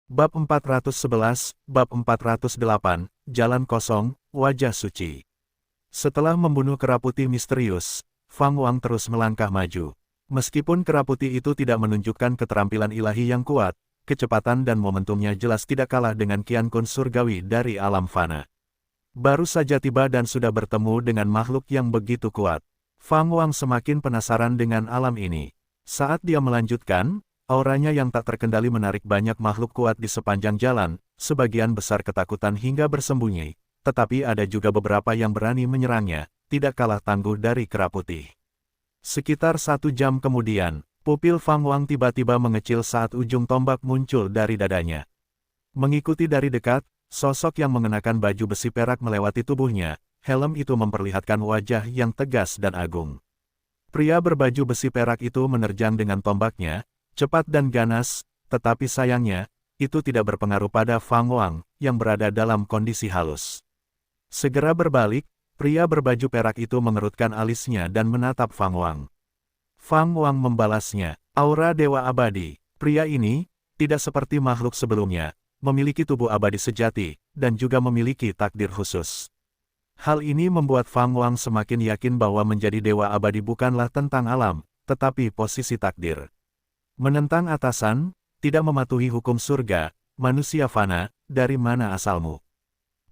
Bab 411, Bab 408, Jalan Kosong, Wajah Suci. Setelah membunuh kera putih misterius, Fang Wang terus melangkah maju. Meskipun kera putih itu tidak menunjukkan keterampilan ilahi yang kuat, kecepatan dan momentumnya jelas tidak kalah dengan Qian Kun surgawi dari alam fana. Baru saja tiba dan sudah bertemu dengan makhluk yang begitu kuat. Fang Wang semakin penasaran dengan alam ini. Saat dia melanjutkan, auranya yang tak terkendali menarik banyak makhluk kuat di sepanjang jalan, sebagian besar ketakutan hingga bersembunyi, tetapi ada juga beberapa yang berani menyerangnya, tidak kalah tangguh dari kera putih. Sekitar 1 jam kemudian, pupil Fang Wang tiba-tiba mengecil saat ujung tombak muncul dari dadanya. Mengikuti dari dekat, sosok yang mengenakan baju besi perak melewati tubuhnya, helm itu memperlihatkan wajah yang tegas dan agung. Pria berbaju besi perak itu menerjang dengan tombaknya, cepat dan ganas, tetapi sayangnya, itu tidak berpengaruh pada Fang Wang, yang berada dalam kondisi halus. Segera berbalik, pria berbaju perak itu mengerutkan alisnya dan menatap Fang Wang. Fang Wang membalasnya, aura dewa abadi. Pria ini, tidak seperti makhluk sebelumnya, memiliki tubuh abadi sejati, dan juga memiliki takdir khusus. Hal ini membuat Fang Wang semakin yakin bahwa menjadi dewa abadi bukanlah tentang alam, tetapi posisi takdir. Menentang atasan, tidak mematuhi hukum surga, manusia fana, dari mana asalmu?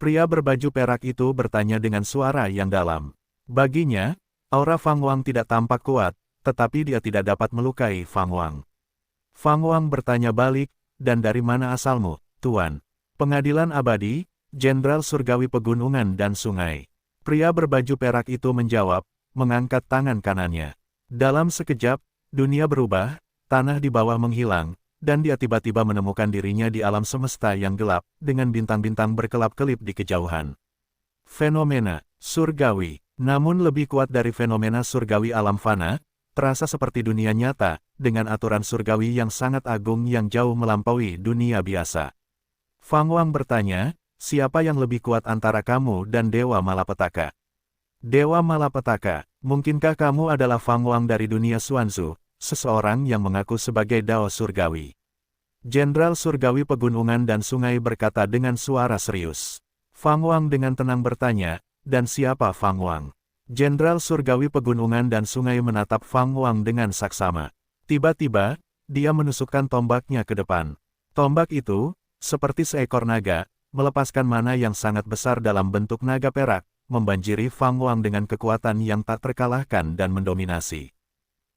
Pria berbaju perak itu bertanya dengan suara yang dalam. Baginya, aura Fang Wang tidak tampak kuat, tetapi dia tidak dapat melukai Fang Wang. Fang Wang bertanya balik, dan dari mana asalmu, Tuan? Pengadilan abadi, Jenderal Surgawi Pegunungan dan Sungai. Pria berbaju perak itu menjawab, mengangkat tangan kanannya. Dalam sekejap, dunia berubah, tanah di bawah menghilang, dan dia tiba-tiba menemukan dirinya di alam semesta yang gelap, dengan bintang-bintang berkelap-kelip di kejauhan. Fenomena surgawi, namun lebih kuat dari fenomena surgawi alam fana, terasa seperti dunia nyata, dengan aturan surgawi yang sangat agung yang jauh melampaui dunia biasa. Fang Wang bertanya, siapa yang lebih kuat antara kamu dan Dewa Malapetaka? Dewa Malapetaka, mungkinkah kamu adalah Fang Wang dari dunia Xuanzu, seseorang yang mengaku sebagai Dao Surgawi? Jenderal Surgawi Pegunungan dan Sungai berkata dengan suara serius. Fang Wang dengan tenang bertanya, dan siapa Fang Wang? Jenderal Surgawi Pegunungan dan Sungai menatap Fang Wang dengan saksama. Tiba-tiba, dia menusukkan tombaknya ke depan. Tombak itu, seperti seekor naga, melepaskan mana yang sangat besar dalam bentuk naga perak, membanjiri Fang Wang dengan kekuatan yang tak terkalahkan dan mendominasi.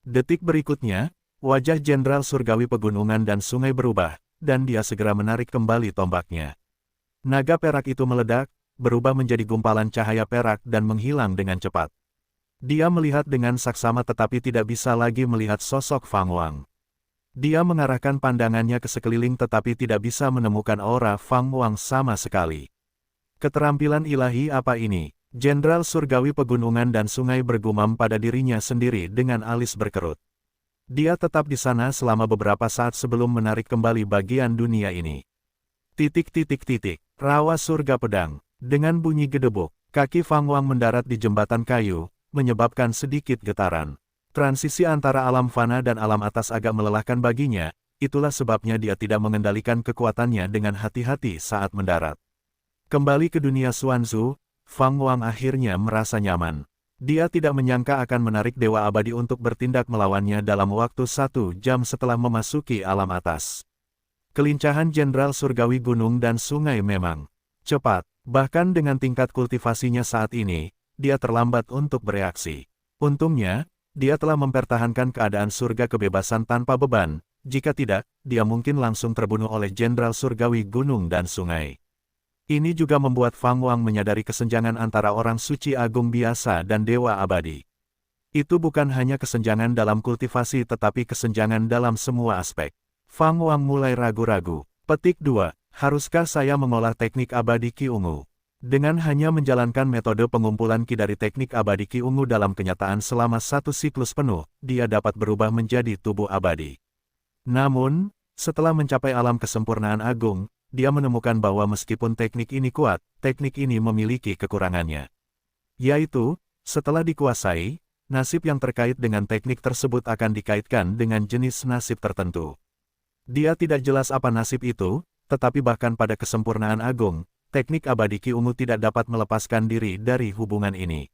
Detik berikutnya, wajah Jenderal Surgawi Pegunungan dan Sungai berubah, dan dia segera menarik kembali tombaknya. Naga perak itu meledak, berubah menjadi gumpalan cahaya perak dan menghilang dengan cepat. Dia melihat dengan saksama tetapi tidak bisa lagi melihat sosok Fang Wang. Dia mengarahkan pandangannya ke sekeliling tetapi tidak bisa menemukan aura Fang Wang sama sekali. Keterampilan ilahi apa ini? Jenderal Surgawi Pegunungan dan Sungai bergumam pada dirinya sendiri dengan alis berkerut. Dia tetap di sana selama beberapa saat sebelum menarik kembali bagian dunia ini. Rawa surga pedang. Dengan bunyi gedebuk, kaki Fang Wang mendarat di jembatan kayu, menyebabkan sedikit getaran. Transisi antara alam fana dan alam atas agak melelahkan baginya, itulah sebabnya dia tidak mengendalikan kekuatannya dengan hati-hati saat mendarat. Kembali ke dunia Xuanzu, Fang Wang akhirnya merasa nyaman. Dia tidak menyangka akan menarik Dewa Abadi untuk bertindak melawannya dalam waktu 1 jam setelah memasuki alam atas. Kelincahan Jenderal Surgawi Gunung dan Sungai memang cepat, bahkan dengan tingkat kultivasinya saat ini, dia terlambat untuk bereaksi. Untungnya, dia telah mempertahankan keadaan surga kebebasan tanpa beban, jika tidak, dia mungkin langsung terbunuh oleh Jenderal Surgawi Gunung dan Sungai. Ini juga membuat Fang Wang menyadari kesenjangan antara orang suci agung biasa dan dewa abadi. Itu bukan hanya kesenjangan dalam kultivasi tetapi kesenjangan dalam semua aspek. Fang Wang mulai ragu-ragu. Petik 2. Haruskah saya mengolah teknik abadi Qi Ungu? Dengan hanya menjalankan metode pengumpulan Qi dari teknik abadi Qi Ungu dalam kenyataan selama 1 siklus penuh, dia dapat berubah menjadi tubuh abadi. Namun, setelah mencapai alam kesempurnaan agung, dia menemukan bahwa meskipun teknik ini kuat, teknik ini memiliki kekurangannya. Yaitu, setelah dikuasai, nasib yang terkait dengan teknik tersebut akan dikaitkan dengan jenis nasib tertentu. Dia tidak jelas apa nasib itu, tetapi bahkan pada kesempurnaan agung, teknik abadi Ki Ungu tidak dapat melepaskan diri dari hubungan ini.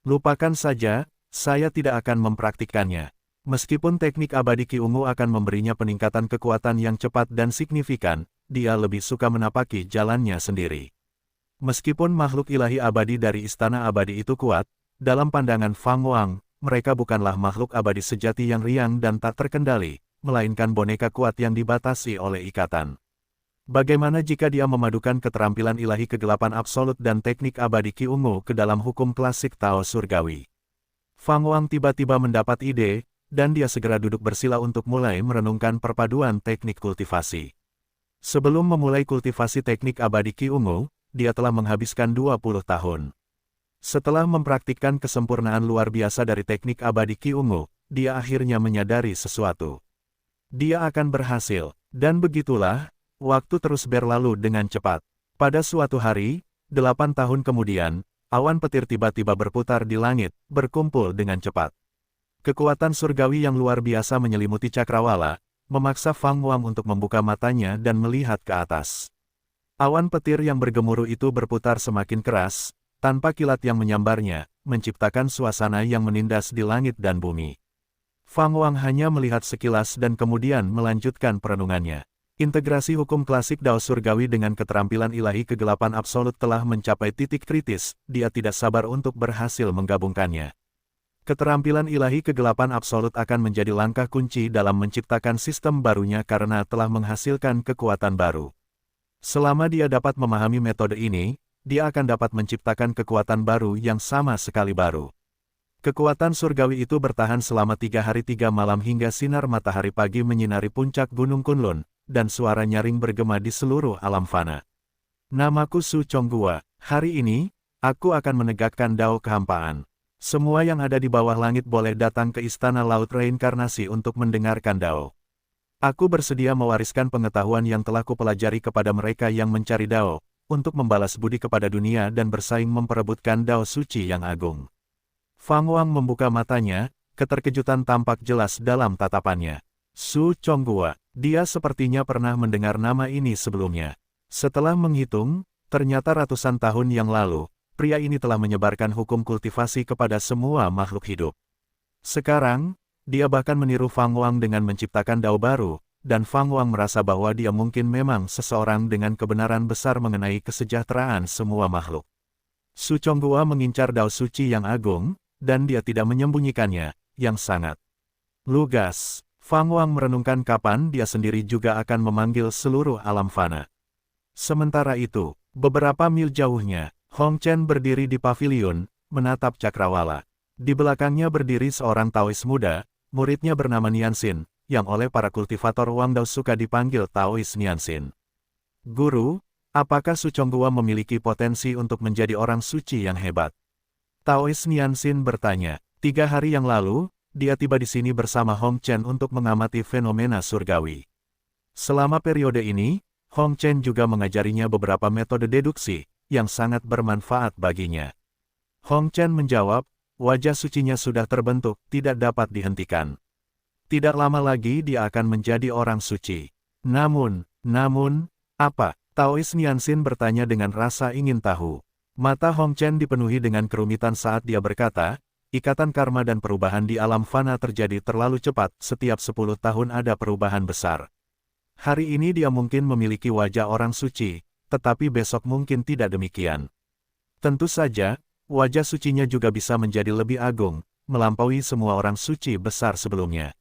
Lupakan saja, saya tidak akan mempraktikkannya. Meskipun teknik abadi Ki Ungu akan memberinya peningkatan kekuatan yang cepat dan signifikan, dia lebih suka menapaki jalannya sendiri. Meskipun makhluk ilahi abadi dari Istana Abadi itu kuat, dalam pandangan Fang Wang, mereka bukanlah makhluk abadi sejati yang riang dan tak terkendali, melainkan boneka kuat yang dibatasi oleh ikatan. Bagaimana jika dia memadukan keterampilan ilahi kegelapan absolut dan teknik abadi Ki Ungu ke dalam hukum klasik Tao Surgawi? Fang Wang tiba-tiba mendapat ide, dan dia segera duduk bersila untuk mulai merenungkan perpaduan teknik kultivasi. Sebelum memulai kultivasi teknik abadi Ki Ungu, dia telah menghabiskan 20 tahun. Setelah mempraktikkan kesempurnaan luar biasa dari teknik abadi Ki Ungu, dia akhirnya menyadari sesuatu. Dia akan berhasil, dan begitulah, waktu terus berlalu dengan cepat. Pada suatu hari, 8 tahun kemudian, awan petir tiba-tiba berputar di langit, berkumpul dengan cepat. Kekuatan surgawi yang luar biasa menyelimuti cakrawala, memaksa Fang Wang untuk membuka matanya dan melihat ke atas. Awan petir yang bergemuruh itu berputar semakin keras, tanpa kilat yang menyambarnya, menciptakan suasana yang menindas di langit dan bumi. Fang Wang hanya melihat sekilas dan kemudian melanjutkan perenungannya. Integrasi hukum klasik Dao Surgawi dengan keterampilan ilahi kegelapan absolut telah mencapai titik kritis, dia tidak sabar untuk berhasil menggabungkannya. Keterampilan ilahi kegelapan absolut akan menjadi langkah kunci dalam menciptakan sistem barunya karena telah menghasilkan kekuatan baru. Selama dia dapat memahami metode ini, dia akan dapat menciptakan kekuatan baru yang sama sekali baru. Kekuatan surgawi itu bertahan selama 3 hari 3 malam hingga sinar matahari pagi menyinari puncak Gunung Kunlun, dan suara nyaring bergema di seluruh alam fana. Namaku Su Chonghua, hari ini, aku akan menegakkan Dao kehampaan. Semua yang ada di bawah langit boleh datang ke Istana Laut Reinkarnasi untuk mendengarkan Dao. Aku bersedia mewariskan pengetahuan yang telah kupelajari kepada mereka yang mencari Dao, untuk membalas budi kepada dunia dan bersaing memperebutkan Dao suci yang agung. Fang Wang membuka matanya, keterkejutan tampak jelas dalam tatapannya. Su Chonghua, dia sepertinya pernah mendengar nama ini sebelumnya. Setelah menghitung, ternyata ratusan tahun yang lalu, pria ini telah menyebarkan hukum kultivasi kepada semua makhluk hidup. Sekarang, dia bahkan meniru Fang Wang dengan menciptakan Dao baru, dan Fang Wang merasa bahwa dia mungkin memang seseorang dengan kebenaran besar mengenai kesejahteraan semua makhluk. Su Chonghua mengincar Dao suci yang agung, dan dia tidak menyembunyikannya, yang sangat lugas. Fang Wang merenungkan kapan dia sendiri juga akan memanggil seluruh alam fana. Sementara itu, beberapa mil jauhnya, Hong Chen berdiri di pavilion, menatap cakrawala. Di belakangnya berdiri seorang Taois muda, muridnya bernama Nianxin, yang oleh para kultivator Wang Dao suka dipanggil Taois Nianxin. Guru, apakah Su Chonghua memiliki potensi untuk menjadi orang suci yang hebat? Taois Nianxin bertanya. 3 hari yang lalu, dia tiba di sini bersama Hong Chen untuk mengamati fenomena surgawi. Selama periode ini, Hong Chen juga mengajarinya beberapa metode deduksi, yang sangat bermanfaat baginya. Hong Chen menjawab, wajah sucinya sudah terbentuk, tidak dapat dihentikan. Tidak lama lagi dia akan menjadi orang suci. Namun, apa? Taois Nianxin bertanya dengan rasa ingin tahu. Mata Hong Chen dipenuhi dengan kerumitan saat dia berkata, ikatan karma dan perubahan di alam fana terjadi terlalu cepat, setiap 10 tahun ada perubahan besar. Hari ini dia mungkin memiliki wajah orang suci, tetapi besok mungkin tidak demikian. Tentu saja, wajah sucinya juga bisa menjadi lebih agung, melampaui semua orang suci besar sebelumnya.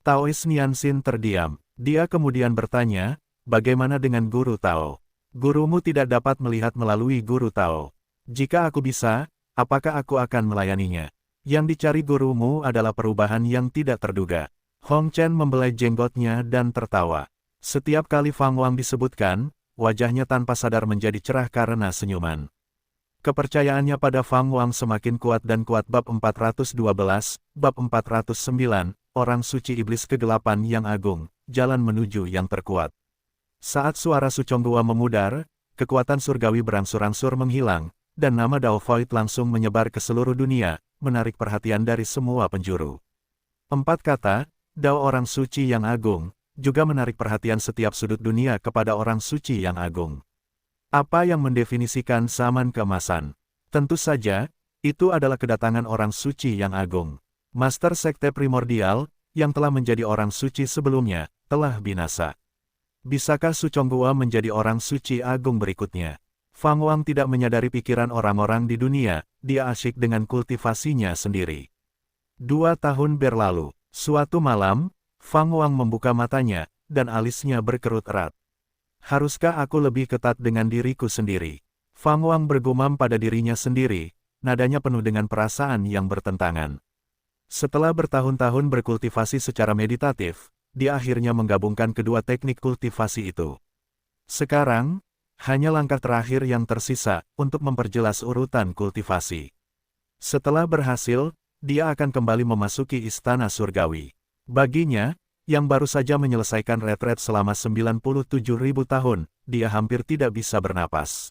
Taois Nianxin terdiam. Dia kemudian bertanya, bagaimana dengan guru Tao? Gurumu tidak dapat melihat melalui guru Tao. Jika aku bisa, apakah aku akan melayaninya? Yang dicari gurumu adalah perubahan yang tidak terduga. Hong Chen membelai jenggotnya dan tertawa. Setiap kali Fang Wang disebutkan, wajahnya tanpa sadar menjadi cerah karena senyuman. Kepercayaannya pada Fang Wang semakin kuat dan kuat. Bab 412, Bab 409, Orang Suci Iblis Kegelapan yang Agung, Jalan Menuju yang Terkuat. Saat suara Su Chonghua memudar, kekuatan surgawi berangsur-angsur menghilang, dan nama Dao Void langsung menyebar ke seluruh dunia, menarik perhatian dari semua penjuru. 4 kata, Dao orang suci yang agung, juga menarik perhatian setiap sudut dunia kepada orang suci yang agung. Apa yang mendefinisikan zaman keemasan? Tentu saja, itu adalah kedatangan orang suci yang agung. Master Sekte Primordial, yang telah menjadi orang suci sebelumnya, telah binasa. Bisakah Su Chonghua menjadi orang suci agung berikutnya? Fang Wang tidak menyadari pikiran orang-orang di dunia, dia asyik dengan kultivasinya sendiri. 2 tahun berlalu, suatu malam, Fang Wang membuka matanya, dan alisnya berkerut erat. Haruskah aku lebih ketat dengan diriku sendiri? Fang Wang bergumam pada dirinya sendiri, nadanya penuh dengan perasaan yang bertentangan. Setelah bertahun-tahun berkultivasi secara meditatif, dia akhirnya menggabungkan kedua teknik kultivasi itu. Sekarang, hanya langkah terakhir yang tersisa untuk memperjelas urutan kultivasi. Setelah berhasil, dia akan kembali memasuki istana surgawi. Baginya, yang baru saja menyelesaikan retret selama 97.000 tahun, dia hampir tidak bisa bernapas.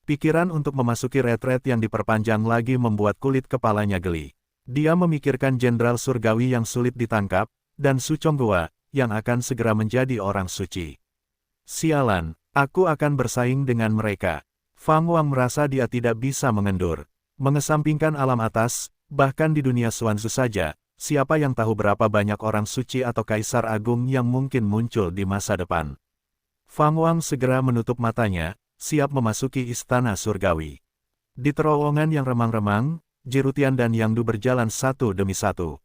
Pikiran untuk memasuki retret yang diperpanjang lagi membuat kulit kepalanya geli. Dia memikirkan jenderal surgawi yang sulit ditangkap, dan Su Chonghua, yang akan segera menjadi orang suci. Sialan, aku akan bersaing dengan mereka. Fang Wang merasa dia tidak bisa mengendur. Mengesampingkan alam atas, bahkan di dunia Xuanzu saja, siapa yang tahu berapa banyak orang suci atau kaisar agung yang mungkin muncul di masa depan. Fang Wang segera menutup matanya, siap memasuki istana surgawi. Di terowongan yang remang-remang, Jirutian dan Yang Du berjalan satu demi satu.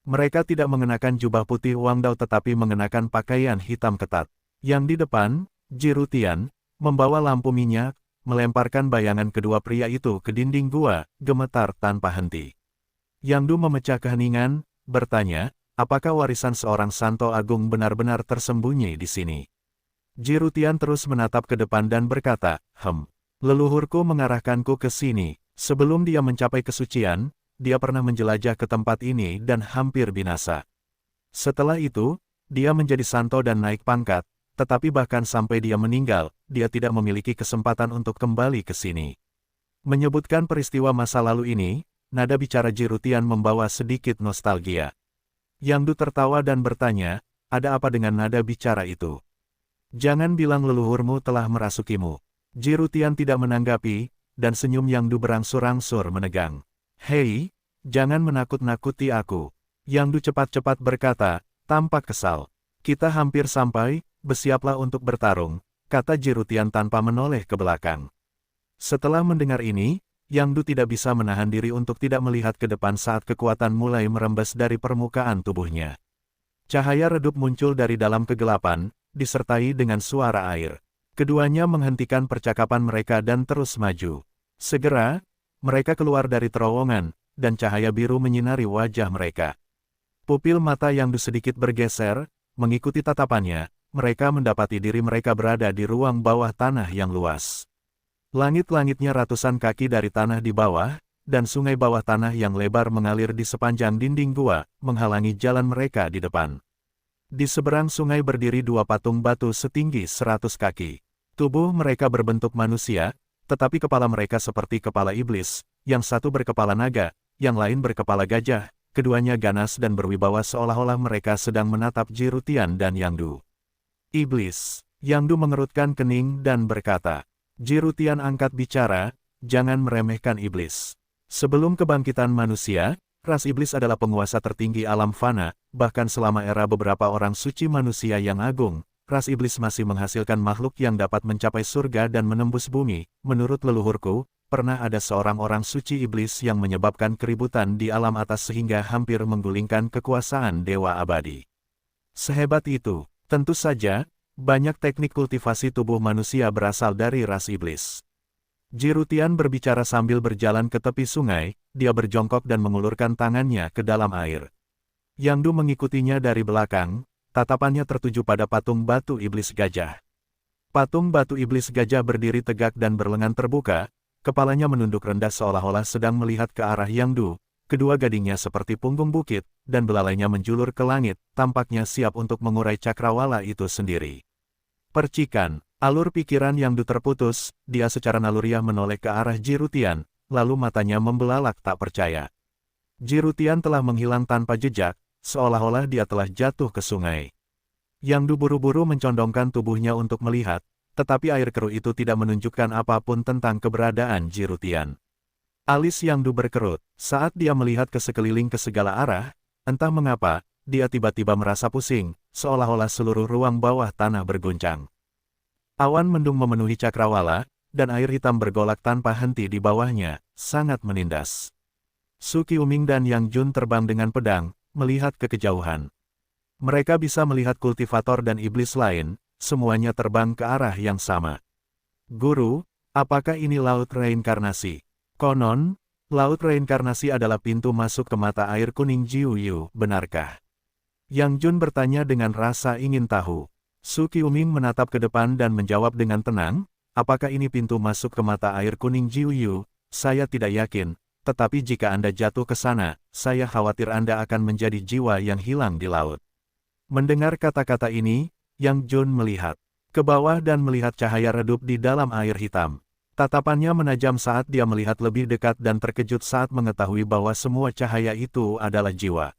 Mereka tidak mengenakan jubah putih Wang Dao tetapi mengenakan pakaian hitam ketat. Yang di depan, Jirutian, membawa lampu minyak, melemparkan bayangan kedua pria itu ke dinding gua, gemetar tanpa henti. Yang Du memecah keheningan, bertanya, apakah warisan seorang Santo Agung benar-benar tersembunyi di sini? Jirutian terus menatap ke depan dan berkata, leluhurku mengarahkanku ke sini. Sebelum dia mencapai kesucian, dia pernah menjelajah ke tempat ini dan hampir binasa. Setelah itu, dia menjadi santo dan naik pangkat, tetapi bahkan sampai dia meninggal, dia tidak memiliki kesempatan untuk kembali ke sini. Menyebutkan peristiwa masa lalu ini, nada bicara Jirutian membawa sedikit nostalgia. Yang Du tertawa dan bertanya, ada apa dengan nada bicara itu? Jangan bilang leluhurmu telah merasukimu. Jirutian tidak menanggapi, dan senyum Yang Du berangsur-angsur menegang. Hei, jangan menakut-nakuti aku. Yang Du cepat-cepat berkata, tampak kesal. Kita hampir sampai, bersiaplah untuk bertarung, kata Jirutian tanpa menoleh ke belakang. Setelah mendengar ini, Yang Du tidak bisa menahan diri untuk tidak melihat ke depan saat kekuatan mulai merembes dari permukaan tubuhnya. Cahaya redup muncul dari dalam kegelapan, disertai dengan suara air. Keduanya menghentikan percakapan mereka dan terus maju. Segera, mereka keluar dari terowongan, dan cahaya biru menyinari wajah mereka. Pupil mata Yang Du sedikit bergeser, mengikuti tatapannya, mereka mendapati diri mereka berada di ruang bawah tanah yang luas. Langit-langitnya ratusan kaki dari tanah di bawah, dan sungai bawah tanah yang lebar mengalir di sepanjang dinding gua, menghalangi jalan mereka di depan. Di seberang sungai berdiri dua patung batu setinggi 100 kaki. Tubuh mereka berbentuk manusia, tetapi kepala mereka seperti kepala iblis, yang satu berkepala naga, yang lain berkepala gajah, keduanya ganas dan berwibawa seolah-olah mereka sedang menatap Jirutian dan Yang Du. Iblis, Yang Du mengerutkan kening dan berkata, Jirutian angkat bicara, jangan meremehkan iblis. Sebelum kebangkitan manusia, ras iblis adalah penguasa tertinggi alam fana, bahkan selama era beberapa orang suci manusia yang agung, ras iblis masih menghasilkan makhluk yang dapat mencapai surga dan menembus bumi. Menurut leluhurku, pernah ada seorang orang suci iblis yang menyebabkan keributan di alam atas sehingga hampir menggulingkan kekuasaan dewa abadi. Sehebat itu, tentu saja, banyak teknik kultivasi tubuh manusia berasal dari ras iblis. Jirutian berbicara sambil berjalan ke tepi sungai, dia berjongkok dan mengulurkan tangannya ke dalam air. Yang Du mengikutinya dari belakang, tatapannya tertuju pada patung batu iblis gajah. Patung batu iblis gajah berdiri tegak dan berlengan terbuka, kepalanya menunduk rendah seolah-olah sedang melihat ke arah Yang Du, kedua gadingnya seperti punggung bukit, dan belalainya menjulur ke langit, tampaknya siap untuk mengurai cakrawala itu sendiri. Percikan, alur pikiran Yang Du terputus, dia secara naluriah menoleh ke arah Jirutian, lalu matanya membelalak tak percaya. Jirutian telah menghilang tanpa jejak, seolah-olah dia telah jatuh ke sungai. Yang Du buru-buru mencondongkan tubuhnya untuk melihat, tetapi air keruh itu tidak menunjukkan apapun tentang keberadaan Jirutian. Alis Yang Du berkerut, saat dia melihat ke sekeliling ke segala arah, entah mengapa, dia tiba-tiba merasa pusing, seolah-olah seluruh ruang bawah tanah berguncang. Awan mendung memenuhi cakrawala, dan air hitam bergolak tanpa henti di bawahnya, sangat menindas. Su Qiuming dan Yang Jun terbang dengan pedang, melihat ke kejauhan. Mereka bisa melihat kultivator dan iblis lain, semuanya terbang ke arah yang sama. Guru, apakah ini laut reinkarnasi? Konon, laut reinkarnasi adalah pintu masuk ke mata air kuning Jiuyu, benarkah? Yang Jun bertanya dengan rasa ingin tahu. Su Qiuming menatap ke depan dan menjawab dengan tenang, apakah ini pintu masuk ke mata air kuning Jiuyu? Saya tidak yakin. Tetapi jika Anda jatuh ke sana, saya khawatir Anda akan menjadi jiwa yang hilang di laut. Mendengar kata-kata ini, Yang Jun melihat ke bawah dan melihat cahaya redup di dalam air hitam. Tatapannya menajam saat dia melihat lebih dekat dan terkejut saat mengetahui bahwa semua cahaya itu adalah jiwa.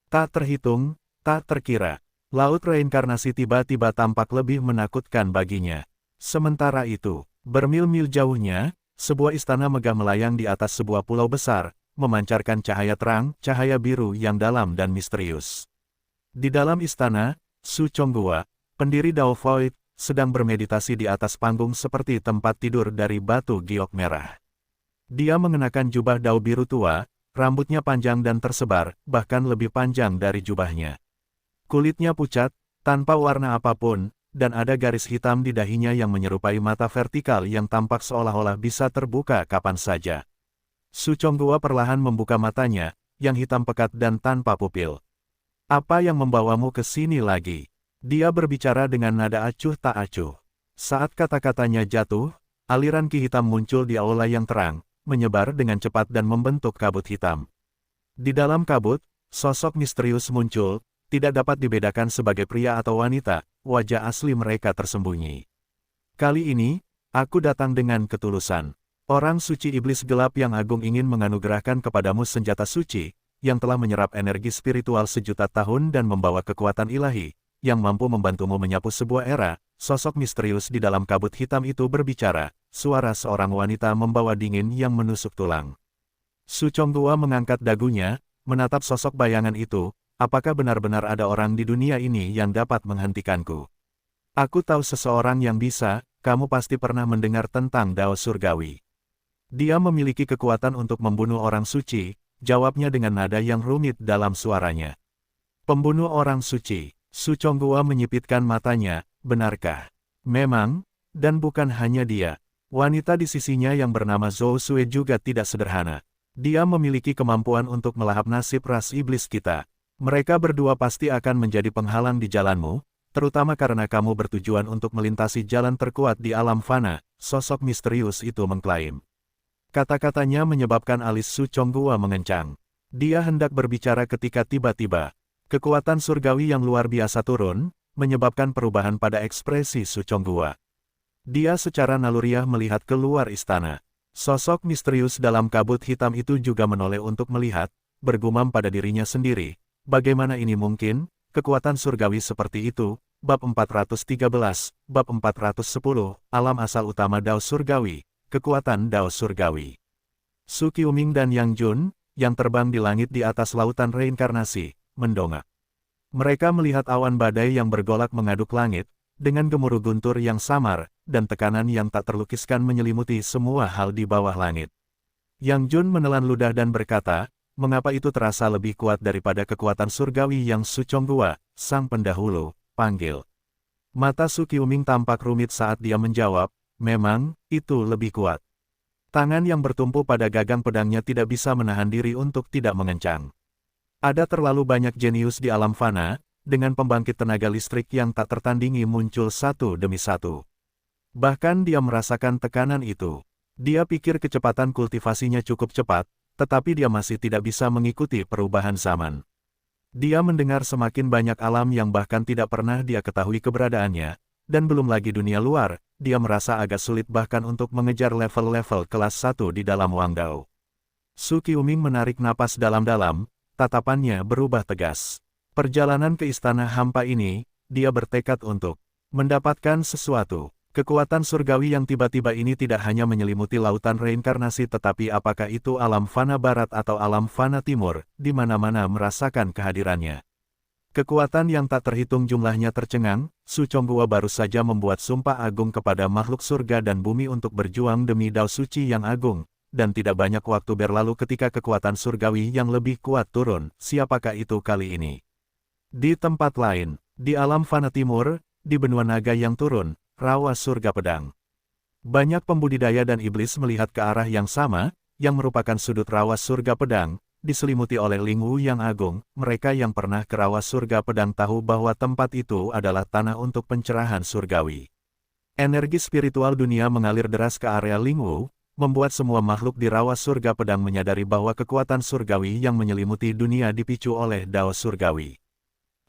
Tak terhitung, tak terkira, laut reinkarnasi tiba-tiba tampak lebih menakutkan baginya. Sementara itu, bermil-mil jauhnya, sebuah istana megah melayang di atas sebuah pulau besar, memancarkan cahaya terang, cahaya biru yang dalam dan misterius. Di dalam istana, Su Chonghua, pendiri Dao Void, sedang bermeditasi di atas panggung seperti tempat tidur dari batu giok merah. Dia mengenakan jubah Dao biru tua, rambutnya panjang dan tersebar, bahkan lebih panjang dari jubahnya. Kulitnya pucat, tanpa warna apapun, dan ada garis hitam di dahinya yang menyerupai mata vertikal yang tampak seolah-olah bisa terbuka kapan saja. Su Chonghua perlahan membuka matanya, yang hitam pekat dan tanpa pupil. Apa yang membawamu ke sini lagi? Dia berbicara dengan nada acuh tak acuh. Saat kata-katanya jatuh, aliran ki hitam muncul di aula yang terang, menyebar dengan cepat dan membentuk kabut hitam. Di dalam kabut, sosok misterius muncul, tidak dapat dibedakan sebagai pria atau wanita, wajah asli mereka tersembunyi. Kali ini, aku datang dengan ketulusan. Orang suci iblis gelap yang agung ingin menganugerahkan kepadamu senjata suci, yang telah menyerap energi spiritual sejuta tahun dan membawa kekuatan ilahi, yang mampu membantumu menyapu sebuah era. Sosok misterius di dalam kabut hitam itu berbicara, suara seorang wanita membawa dingin yang menusuk tulang. Su Chonghua mengangkat dagunya, menatap sosok bayangan itu. Apakah benar-benar ada orang di dunia ini yang dapat menghentikanku? Aku tahu seseorang yang bisa, kamu pasti pernah mendengar tentang Dao Surgawi. Dia memiliki kekuatan untuk membunuh orang suci, jawabnya dengan nada yang rumit dalam suaranya. Pembunuh orang suci. Su Chonghua menyipitkan matanya, benarkah? Memang, dan bukan hanya dia. Wanita di sisinya yang bernama Zhou Sui juga tidak sederhana. Dia memiliki kemampuan untuk melahap nasib ras iblis kita. Mereka berdua pasti akan menjadi penghalang di jalanmu, terutama karena kamu bertujuan untuk melintasi jalan terkuat di alam fana, sosok misterius itu mengklaim. Kata-katanya menyebabkan alis Su Chonghua mengencang. Dia hendak berbicara ketika tiba-tiba, kekuatan surgawi yang luar biasa turun, menyebabkan perubahan pada ekspresi Su Chonghua. Dia secara naluriah melihat keluar istana. Sosok misterius dalam kabut hitam itu juga menoleh untuk melihat, bergumam pada dirinya sendiri. Bagaimana ini mungkin? Kekuatan surgawi seperti itu. Bab 413, Bab 410, Alam asal utama Dao Surgawi, Kekuatan Dao Surgawi. Su Qiuming dan Yang Jun, yang terbang di langit di atas lautan reinkarnasi, mendongak. Mereka melihat awan badai yang bergolak mengaduk langit, dengan gemuruh guntur yang samar, dan tekanan yang tak terlukiskan menyelimuti semua hal di bawah langit. Yang Jun menelan ludah dan berkata, mengapa itu terasa lebih kuat daripada kekuatan surgawi yang Su Chonghua, sang pendahulu, panggil. Mata Su Qiuming tampak rumit saat dia menjawab, memang, itu lebih kuat. Tangan yang bertumpu pada gagang pedangnya tidak bisa menahan diri untuk tidak mengencang. Ada terlalu banyak jenius di alam fana, dengan pembangkit tenaga listrik yang tak tertandingi muncul satu demi satu. Bahkan dia merasakan tekanan itu. Dia pikir kecepatan kultivasinya cukup cepat, tetapi dia masih tidak bisa mengikuti perubahan zaman. Dia mendengar semakin banyak alam yang bahkan tidak pernah dia ketahui keberadaannya, dan belum lagi dunia luar, dia merasa agak sulit bahkan untuk mengejar level-level kelas 1 di dalam Wang Dao. Su Qiuming menarik napas dalam-dalam, tatapannya berubah tegas. Perjalanan ke istana hampa ini, dia bertekad untuk mendapatkan sesuatu. Kekuatan surgawi yang tiba-tiba ini tidak hanya menyelimuti lautan reinkarnasi tetapi apakah itu alam fana barat atau alam fana timur, di mana-mana merasakan kehadirannya. Kekuatan yang tak terhitung jumlahnya tercengang, Su Chonghua baru saja membuat sumpah agung kepada makhluk surga dan bumi untuk berjuang demi Dao Suci yang agung, dan tidak banyak waktu berlalu ketika kekuatan surgawi yang lebih kuat turun. Siapakah itu kali ini? Di tempat lain, di alam fana timur, di benua naga yang turun, rawa surga pedang. Banyak pembudidaya dan iblis melihat ke arah yang sama, yang merupakan sudut rawa surga pedang, diselimuti oleh Ling Wu yang agung. Mereka yang pernah ke rawa surga pedang tahu bahwa tempat itu adalah tanah untuk pencerahan surgawi. Energi spiritual dunia mengalir deras ke area Ling Wu, membuat semua makhluk di rawa surga pedang menyadari bahwa kekuatan surgawi yang menyelimuti dunia dipicu oleh Dao surgawi.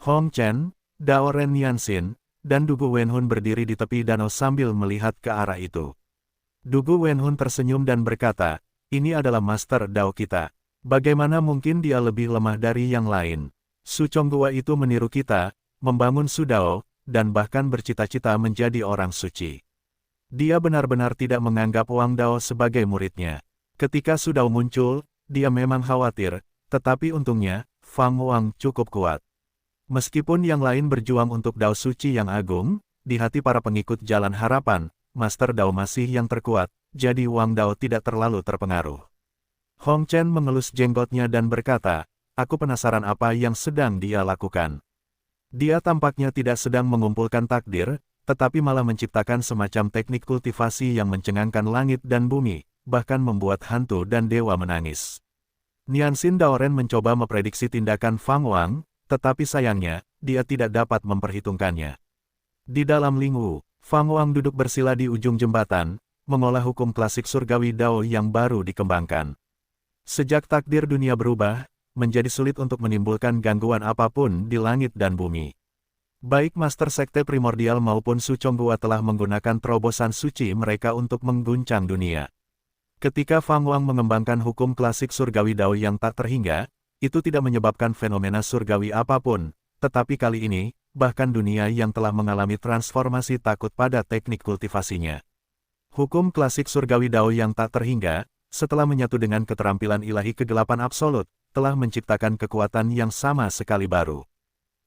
Hong Chen, Dao Ren Nianxin, dan Dugu Wenhun berdiri di tepi danau sambil melihat ke arah itu. Dugu Wenhun tersenyum dan berkata, ini adalah Master Dao kita. Bagaimana mungkin dia lebih lemah dari yang lain? Su Chonghua itu meniru kita, membangun Su Dao, dan bahkan bercita-cita menjadi orang suci. Dia benar-benar tidak menganggap Wang Dao sebagai muridnya. Ketika Su Dao muncul, dia memang khawatir, tetapi untungnya, Fang Wang cukup kuat. Meskipun yang lain berjuang untuk Dao Suci yang agung, di hati para pengikut Jalan Harapan, Master Dao masih yang terkuat, jadi Wang Dao tidak terlalu terpengaruh. Hong Chen mengelus jenggotnya dan berkata, aku penasaran apa yang sedang dia lakukan. Dia tampaknya tidak sedang mengumpulkan takdir, tetapi malah menciptakan semacam teknik kultivasi yang mencengangkan langit dan bumi, bahkan membuat hantu dan dewa menangis. Nianxin Daoren mencoba memprediksi tindakan Fang Wang, tetapi sayangnya, dia tidak dapat memperhitungkannya. Di dalam Ling Wu, Fang Wang duduk bersila di ujung jembatan, mengolah hukum klasik surgawi Dao yang baru dikembangkan. Sejak takdir dunia berubah, menjadi sulit untuk menimbulkan gangguan apapun di langit dan bumi. Baik Master Sekte Primordial maupun Su Chonghua telah menggunakan terobosan suci mereka untuk mengguncang dunia. Ketika Fang Wang mengembangkan hukum klasik surgawi Dao yang tak terhingga, itu tidak menyebabkan fenomena surgawi apapun, tetapi kali ini, bahkan dunia yang telah mengalami transformasi takut pada teknik kultivasinya. Hukum klasik surgawi Dao yang tak terhingga, setelah menyatu dengan keterampilan ilahi kegelapan absolut, telah menciptakan kekuatan yang sama sekali baru.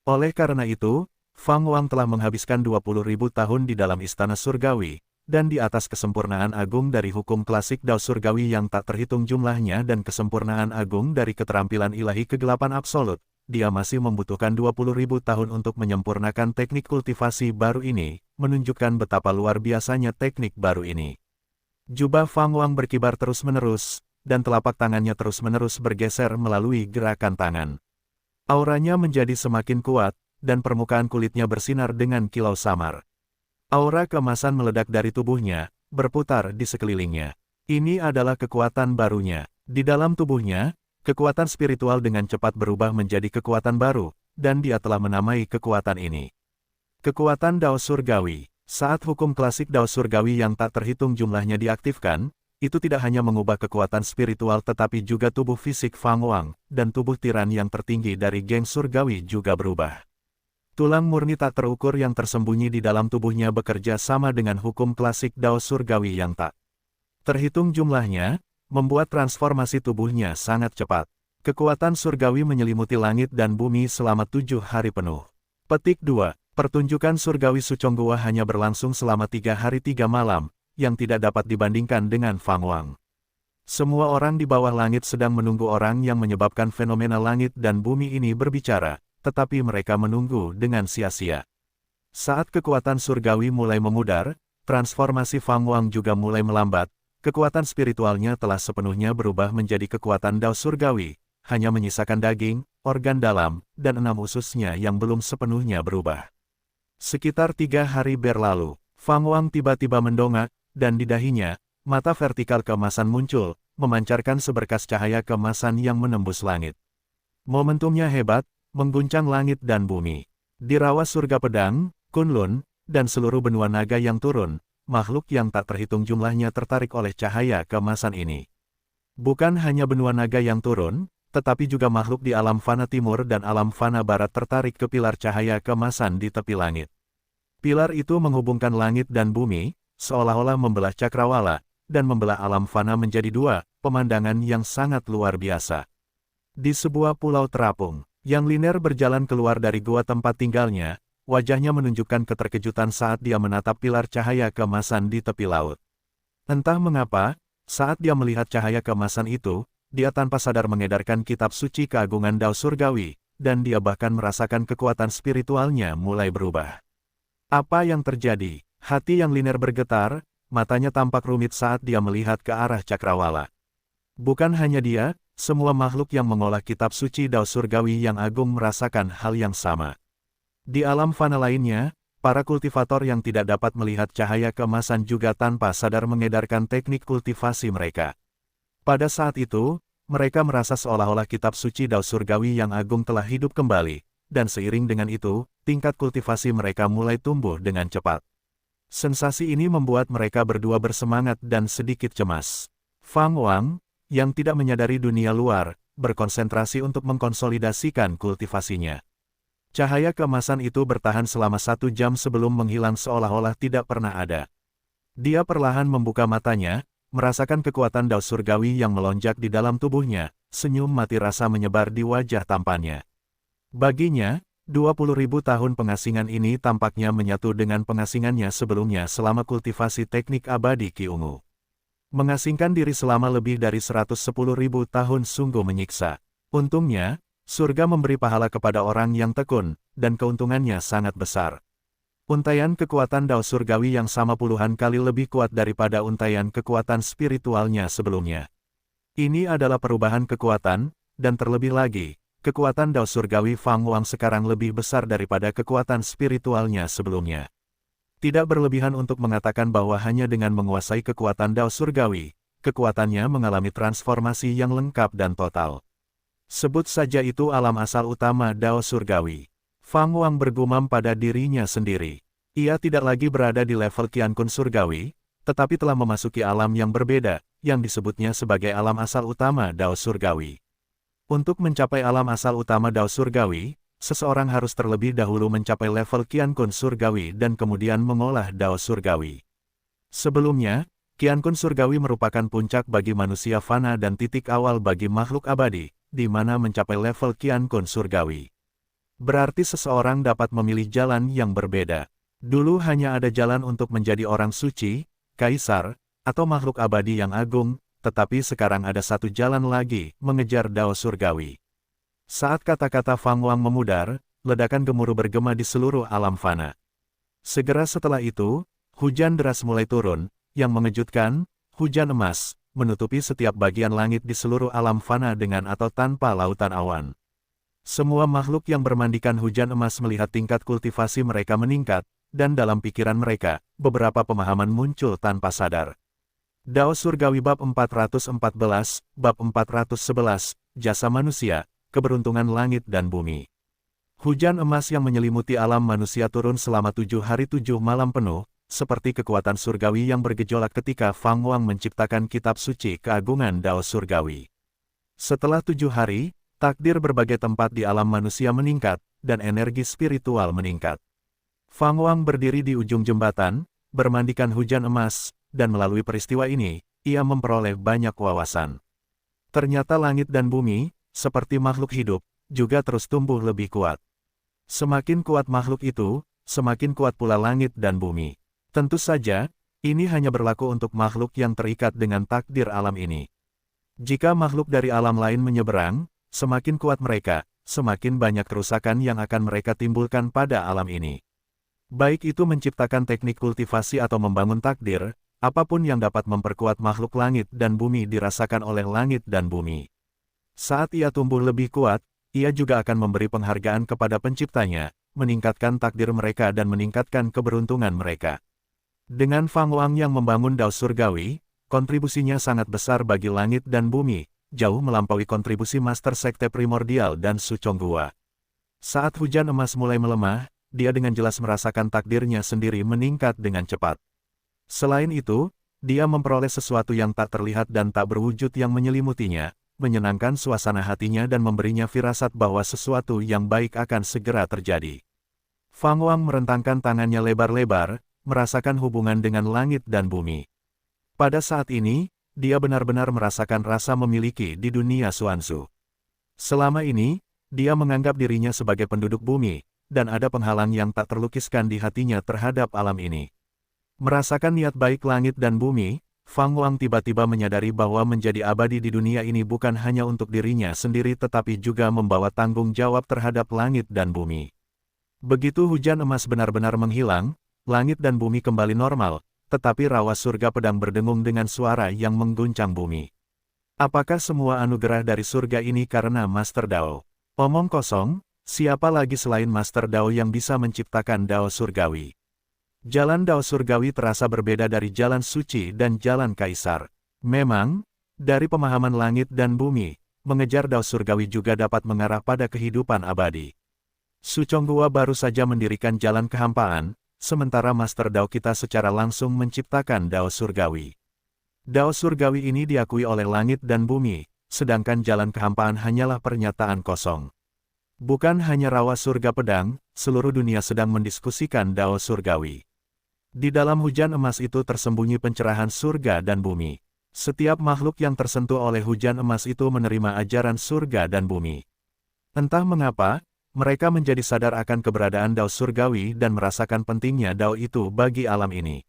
Oleh karena itu, Fang Wang telah menghabiskan 20.000 tahun di dalam istana surgawi, dan di atas kesempurnaan agung dari hukum klasik Dao surgawi yang tak terhitung jumlahnya dan kesempurnaan agung dari keterampilan ilahi kegelapan absolut, dia masih membutuhkan 20.000 tahun untuk menyempurnakan teknik kultivasi baru ini, menunjukkan betapa luar biasanya teknik baru ini. Jubah Fang Wang berkibar terus-menerus, dan telapak tangannya terus-menerus bergeser melalui gerakan tangan. Auranya menjadi semakin kuat, dan permukaan kulitnya bersinar dengan kilau samar. Aura keemasan meledak dari tubuhnya, berputar di sekelilingnya. Ini adalah kekuatan barunya. Di dalam tubuhnya, kekuatan spiritual dengan cepat berubah menjadi kekuatan baru, dan dia telah menamai kekuatan ini kekuatan Dao Surgawi. Saat hukum klasik Dao Surgawi yang tak terhitung jumlahnya diaktifkan, itu tidak hanya mengubah kekuatan spiritual tetapi juga tubuh fisik Fang Wang, dan tubuh tiran yang tertinggi dari geng surgawi juga berubah. Tulang murni tak terukur yang tersembunyi di dalam tubuhnya bekerja sama dengan hukum klasik Dao Surgawi yang tak terhitung jumlahnya, membuat transformasi tubuhnya sangat cepat. Kekuatan surgawi menyelimuti langit dan bumi selama 7 hari penuh. Petik 2. Pertunjukan surgawi Su Chonghua hanya berlangsung selama 3 hari 3 malam, yang tidak dapat dibandingkan dengan Fang Wang. Semua orang di bawah langit sedang menunggu orang yang menyebabkan fenomena langit dan bumi ini berbicara, tetapi mereka menunggu dengan sia-sia. Saat kekuatan surgawi mulai memudar, transformasi Fang Wang juga mulai melambat, kekuatan spiritualnya telah sepenuhnya berubah menjadi kekuatan Dao surgawi, hanya menyisakan daging, organ dalam, dan 6 ususnya yang belum sepenuhnya berubah. Sekitar 3 hari berlalu, Fang Wang tiba-tiba mendongak, dan di dahinya, mata vertikal keemasan muncul, memancarkan seberkas cahaya keemasan yang menembus langit. Momentumnya hebat, mengguncang langit dan bumi. Di rawa surga pedang, Kunlun, dan seluruh benua naga yang turun, makhluk yang tak terhitung jumlahnya tertarik oleh cahaya keemasan ini. Bukan hanya benua naga yang turun, tetapi juga makhluk di alam fana timur dan alam fana barat tertarik ke pilar cahaya keemasan di tepi langit. Pilar itu menghubungkan langit dan bumi, seolah-olah membelah cakrawala, dan membelah alam fana menjadi dua, pemandangan yang sangat luar biasa. Di sebuah pulau terapung, Yang Liner berjalan keluar dari gua tempat tinggalnya, wajahnya menunjukkan keterkejutan saat dia menatap pilar cahaya keemasan di tepi laut. Entah mengapa, saat dia melihat cahaya keemasan itu, dia tanpa sadar mengedarkan kitab suci keagungan Dao Surgawi, dan dia bahkan merasakan kekuatan spiritualnya mulai berubah. Apa yang terjadi? Hati Yang Liner bergetar, matanya tampak rumit saat dia melihat ke arah cakrawala. Bukan hanya dia, semua makhluk yang mengolah kitab suci Dao Surgawi yang agung merasakan hal yang sama. Di alam fana lainnya, para kultivator yang tidak dapat melihat cahaya keemasan juga tanpa sadar mengedarkan teknik kultivasi mereka. Pada saat itu, mereka merasa seolah-olah kitab suci Dao Surgawi yang agung telah hidup kembali, dan seiring dengan itu, tingkat kultivasi mereka mulai tumbuh dengan cepat. Sensasi ini membuat mereka berdua bersemangat dan sedikit cemas. Fang Wang, yang tidak menyadari dunia luar, berkonsentrasi untuk mengkonsolidasikan kultivasinya. Cahaya keemasan itu bertahan selama 1 jam sebelum menghilang seolah-olah tidak pernah ada. Dia perlahan membuka matanya, merasakan kekuatan Dao Surgawi yang melonjak di dalam tubuhnya, senyum mati rasa menyebar di wajah tampannya. Baginya, 20.000 tahun pengasingan ini tampaknya menyatu dengan pengasingannya sebelumnya selama kultivasi teknik abadi Qi Ungu. Mengasingkan diri selama lebih dari 110.000 tahun sungguh menyiksa. Untungnya, surga memberi pahala kepada orang yang tekun, dan keuntungannya sangat besar. Untaian kekuatan Dao Surgawi yang sama puluhan kali lebih kuat daripada untaian kekuatan spiritualnya sebelumnya. Ini adalah perubahan kekuatan, dan terlebih lagi, kekuatan Dao Surgawi Fang Wang sekarang lebih besar daripada kekuatan spiritualnya sebelumnya. Tidak berlebihan untuk mengatakan bahwa hanya dengan menguasai kekuatan Dao Surgawi, kekuatannya mengalami transformasi yang lengkap dan total. Sebut saja itu alam asal utama Dao Surgawi. Fang Wang bergumam pada dirinya sendiri. Ia tidak lagi berada di level Qiankun Surgawi, tetapi telah memasuki alam yang berbeda, yang disebutnya sebagai alam asal utama Dao Surgawi. Untuk mencapai alam asal utama Dao Surgawi, seseorang harus terlebih dahulu mencapai level Qiankun Surgawi dan kemudian mengolah Dao Surgawi. Sebelumnya, Qiankun Surgawi merupakan puncak bagi manusia fana dan titik awal bagi makhluk abadi, di mana mencapai level Qiankun Surgawi. Berarti seseorang dapat memilih jalan yang berbeda. Dulu hanya ada jalan untuk menjadi orang suci, kaisar, atau makhluk abadi yang agung, tetapi sekarang ada satu jalan lagi, mengejar Dao Surgawi. Saat kata-kata Fang Wang memudar, ledakan gemuruh bergema di seluruh alam fana. Segera setelah itu, hujan deras mulai turun, yang mengejutkan, hujan emas, menutupi setiap bagian langit di seluruh alam fana dengan atau tanpa lautan awan. Semua makhluk yang bermandikan hujan emas melihat tingkat kultivasi mereka meningkat, dan dalam pikiran mereka, beberapa pemahaman muncul tanpa sadar. Dao Surgawi Bab 414, Bab 411, Jasa Manusia, Keberuntungan Langit dan Bumi. Hujan emas yang menyelimuti alam manusia turun selama 7 hari 7 malam penuh, seperti kekuatan surgawi yang bergejolak ketika Fang Wang menciptakan kitab suci keagungan Dao Surgawi. Setelah 7 hari, takdir berbagai tempat di alam manusia meningkat, dan energi spiritual meningkat. Fang Wang berdiri di ujung jembatan, bermandikan hujan emas, dan melalui peristiwa ini, ia memperoleh banyak wawasan. Ternyata langit dan bumi, seperti makhluk hidup, juga terus tumbuh lebih kuat. Semakin kuat makhluk itu, semakin kuat pula langit dan bumi. Tentu saja, ini hanya berlaku untuk makhluk yang terikat dengan takdir alam ini. Jika makhluk dari alam lain menyeberang, semakin kuat mereka, semakin banyak kerusakan yang akan mereka timbulkan pada alam ini. Baik itu menciptakan teknik kultivasi atau membangun takdir, apapun yang dapat memperkuat makhluk langit dan bumi dirasakan oleh langit dan bumi. Saat ia tumbuh lebih kuat, ia juga akan memberi penghargaan kepada penciptanya, meningkatkan takdir mereka dan meningkatkan keberuntungan mereka. Dengan Fang Wang yang membangun Dao Surgawi, kontribusinya sangat besar bagi langit dan bumi, jauh melampaui kontribusi Master Sekte Primordial dan Su Chonghua. Saat hujan emas mulai melemah, dia dengan jelas merasakan takdirnya sendiri meningkat dengan cepat. Selain itu, dia memperoleh sesuatu yang tak terlihat dan tak berwujud yang menyelimutinya, menyenangkan suasana hatinya dan memberinya firasat bahwa sesuatu yang baik akan segera terjadi. Fang Wang merentangkan tangannya lebar-lebar, merasakan hubungan dengan langit dan bumi. Pada saat ini, dia benar-benar merasakan rasa memiliki di dunia Xuanzu. Selama ini, dia menganggap dirinya sebagai penduduk bumi, dan ada penghalang yang tak terlukiskan di hatinya terhadap alam ini. Merasakan niat baik langit dan bumi, Fang Wang tiba-tiba menyadari bahwa menjadi abadi di dunia ini bukan hanya untuk dirinya sendiri tetapi juga membawa tanggung jawab terhadap langit dan bumi. Begitu hujan emas benar-benar menghilang, langit dan bumi kembali normal, tetapi rawa surga pedang berdengung dengan suara yang mengguncang bumi. Apakah semua anugerah dari surga ini karena Master Dao? Omong kosong, siapa lagi selain Master Dao yang bisa menciptakan Dao surgawi? Jalan Dao surgawi terasa berbeda dari jalan suci dan jalan kaisar. Memang, dari pemahaman langit dan bumi, mengejar Dao surgawi juga dapat mengarah pada kehidupan abadi. Su Chonghua baru saja mendirikan jalan kehampaan, sementara Master Dao kita secara langsung menciptakan Dao surgawi. Dao surgawi ini diakui oleh langit dan bumi, sedangkan jalan kehampaan hanyalah pernyataan kosong. Bukan hanya rawa surga pedang, seluruh dunia sedang mendiskusikan Dao surgawi. Di dalam hujan emas itu tersembunyi pencerahan surga dan bumi. Setiap makhluk yang tersentuh oleh hujan emas itu menerima ajaran surga dan bumi. Entah mengapa, mereka menjadi sadar akan keberadaan Dao surgawi dan merasakan pentingnya Dao itu bagi alam ini.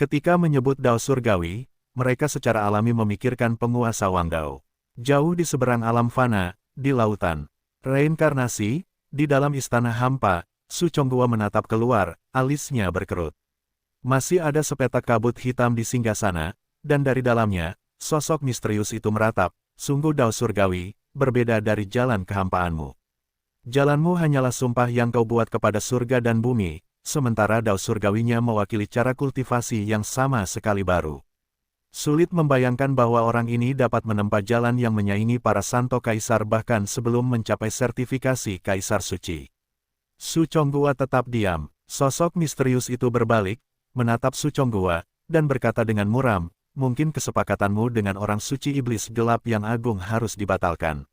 Ketika menyebut Dao surgawi, mereka secara alami memikirkan penguasa Wang Dao. Jauh di seberang alam fana, di lautan reinkarnasi, di dalam istana hampa, Su Chonghua menatap keluar, alisnya berkerut. Masih ada sepetak kabut hitam di singgasana, dan dari dalamnya, sosok misterius itu meratap, sungguh Dao surgawi, berbeda dari jalan kehampaanmu. Jalanmu hanyalah sumpah yang kau buat kepada surga dan bumi, sementara Dao surgawinya mewakili cara kultivasi yang sama sekali baru. Sulit membayangkan bahwa orang ini dapat menempuh jalan yang menyaingi para santo kaisar bahkan sebelum mencapai sertifikasi kaisar suci. Su Chonghua tetap diam, sosok misterius itu berbalik, menatap Su Chonghua, dan berkata dengan muram, mungkin kesepakatanmu dengan orang suci iblis gelap yang agung harus dibatalkan.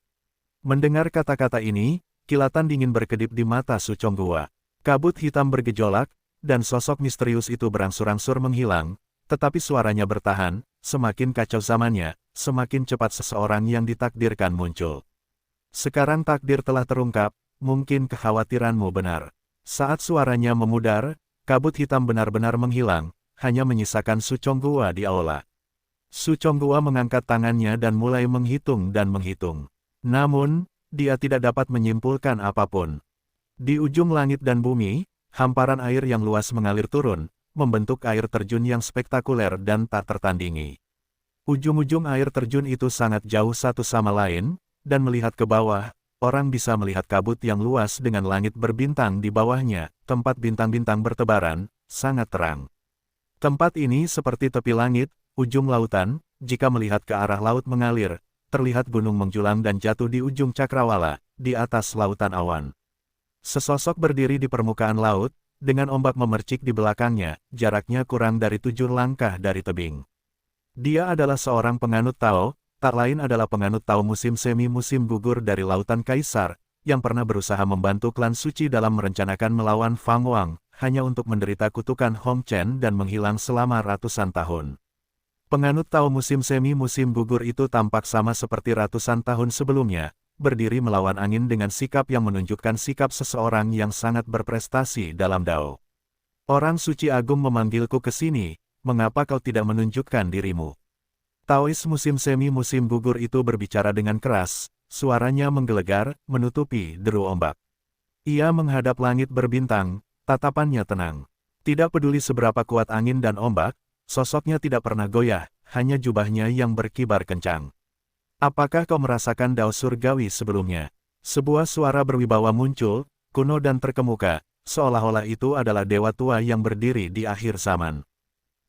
Mendengar kata-kata ini, kilatan dingin berkedip di mata Su Chonghua. Kabut hitam bergejolak, dan sosok misterius itu berangsur-angsur menghilang, tetapi suaranya bertahan, semakin kacau zamannya, semakin cepat seseorang yang ditakdirkan muncul. Sekarang takdir telah terungkap, mungkin kekhawatiranmu benar. Saat suaranya memudar, kabut hitam benar-benar menghilang, hanya menyisakan Su Chonghua di aula. Su Chonghua mengangkat tangannya dan mulai menghitung dan menghitung. Namun, dia tidak dapat menyimpulkan apapun. Di ujung langit dan bumi, hamparan air yang luas mengalir turun, membentuk air terjun yang spektakuler dan tak tertandingi. Ujung-ujung air terjun itu sangat jauh satu sama lain, dan melihat ke bawah, orang bisa melihat kabut yang luas dengan langit berbintang di bawahnya, tempat bintang-bintang bertebaran, sangat terang. Tempat ini seperti tepi langit, ujung lautan, jika melihat ke arah laut mengalir, terlihat gunung menjulang dan jatuh di ujung cakrawala, di atas lautan awan. Sesosok berdiri di permukaan laut, dengan ombak memercik di belakangnya, jaraknya kurang dari 7 langkah dari tebing. Dia adalah seorang penganut Tao, tak lain adalah penganut Tao musim semi musim gugur dari Lautan Kaisar, yang pernah berusaha membantu klan suci dalam merencanakan melawan Fang Wang, hanya untuk menderita kutukan Hong Chen dan menghilang selama ratusan tahun. Penganut Tao musim semi musim gugur itu tampak sama seperti ratusan tahun sebelumnya, berdiri melawan angin dengan sikap yang menunjukkan sikap seseorang yang sangat berprestasi dalam Dao. Orang suci agung memanggilku ke sini, mengapa kau tidak menunjukkan dirimu? Taois musim semi musim gugur itu berbicara dengan keras, suaranya menggelegar, menutupi deru ombak. Ia menghadap langit berbintang, tatapannya tenang. Tidak peduli seberapa kuat angin dan ombak, sosoknya tidak pernah goyah, hanya jubahnya yang berkibar kencang. Apakah kau merasakan Dao surgawi sebelumnya? Sebuah suara berwibawa muncul, kuno dan terkemuka, seolah-olah itu adalah dewa tua yang berdiri di akhir zaman.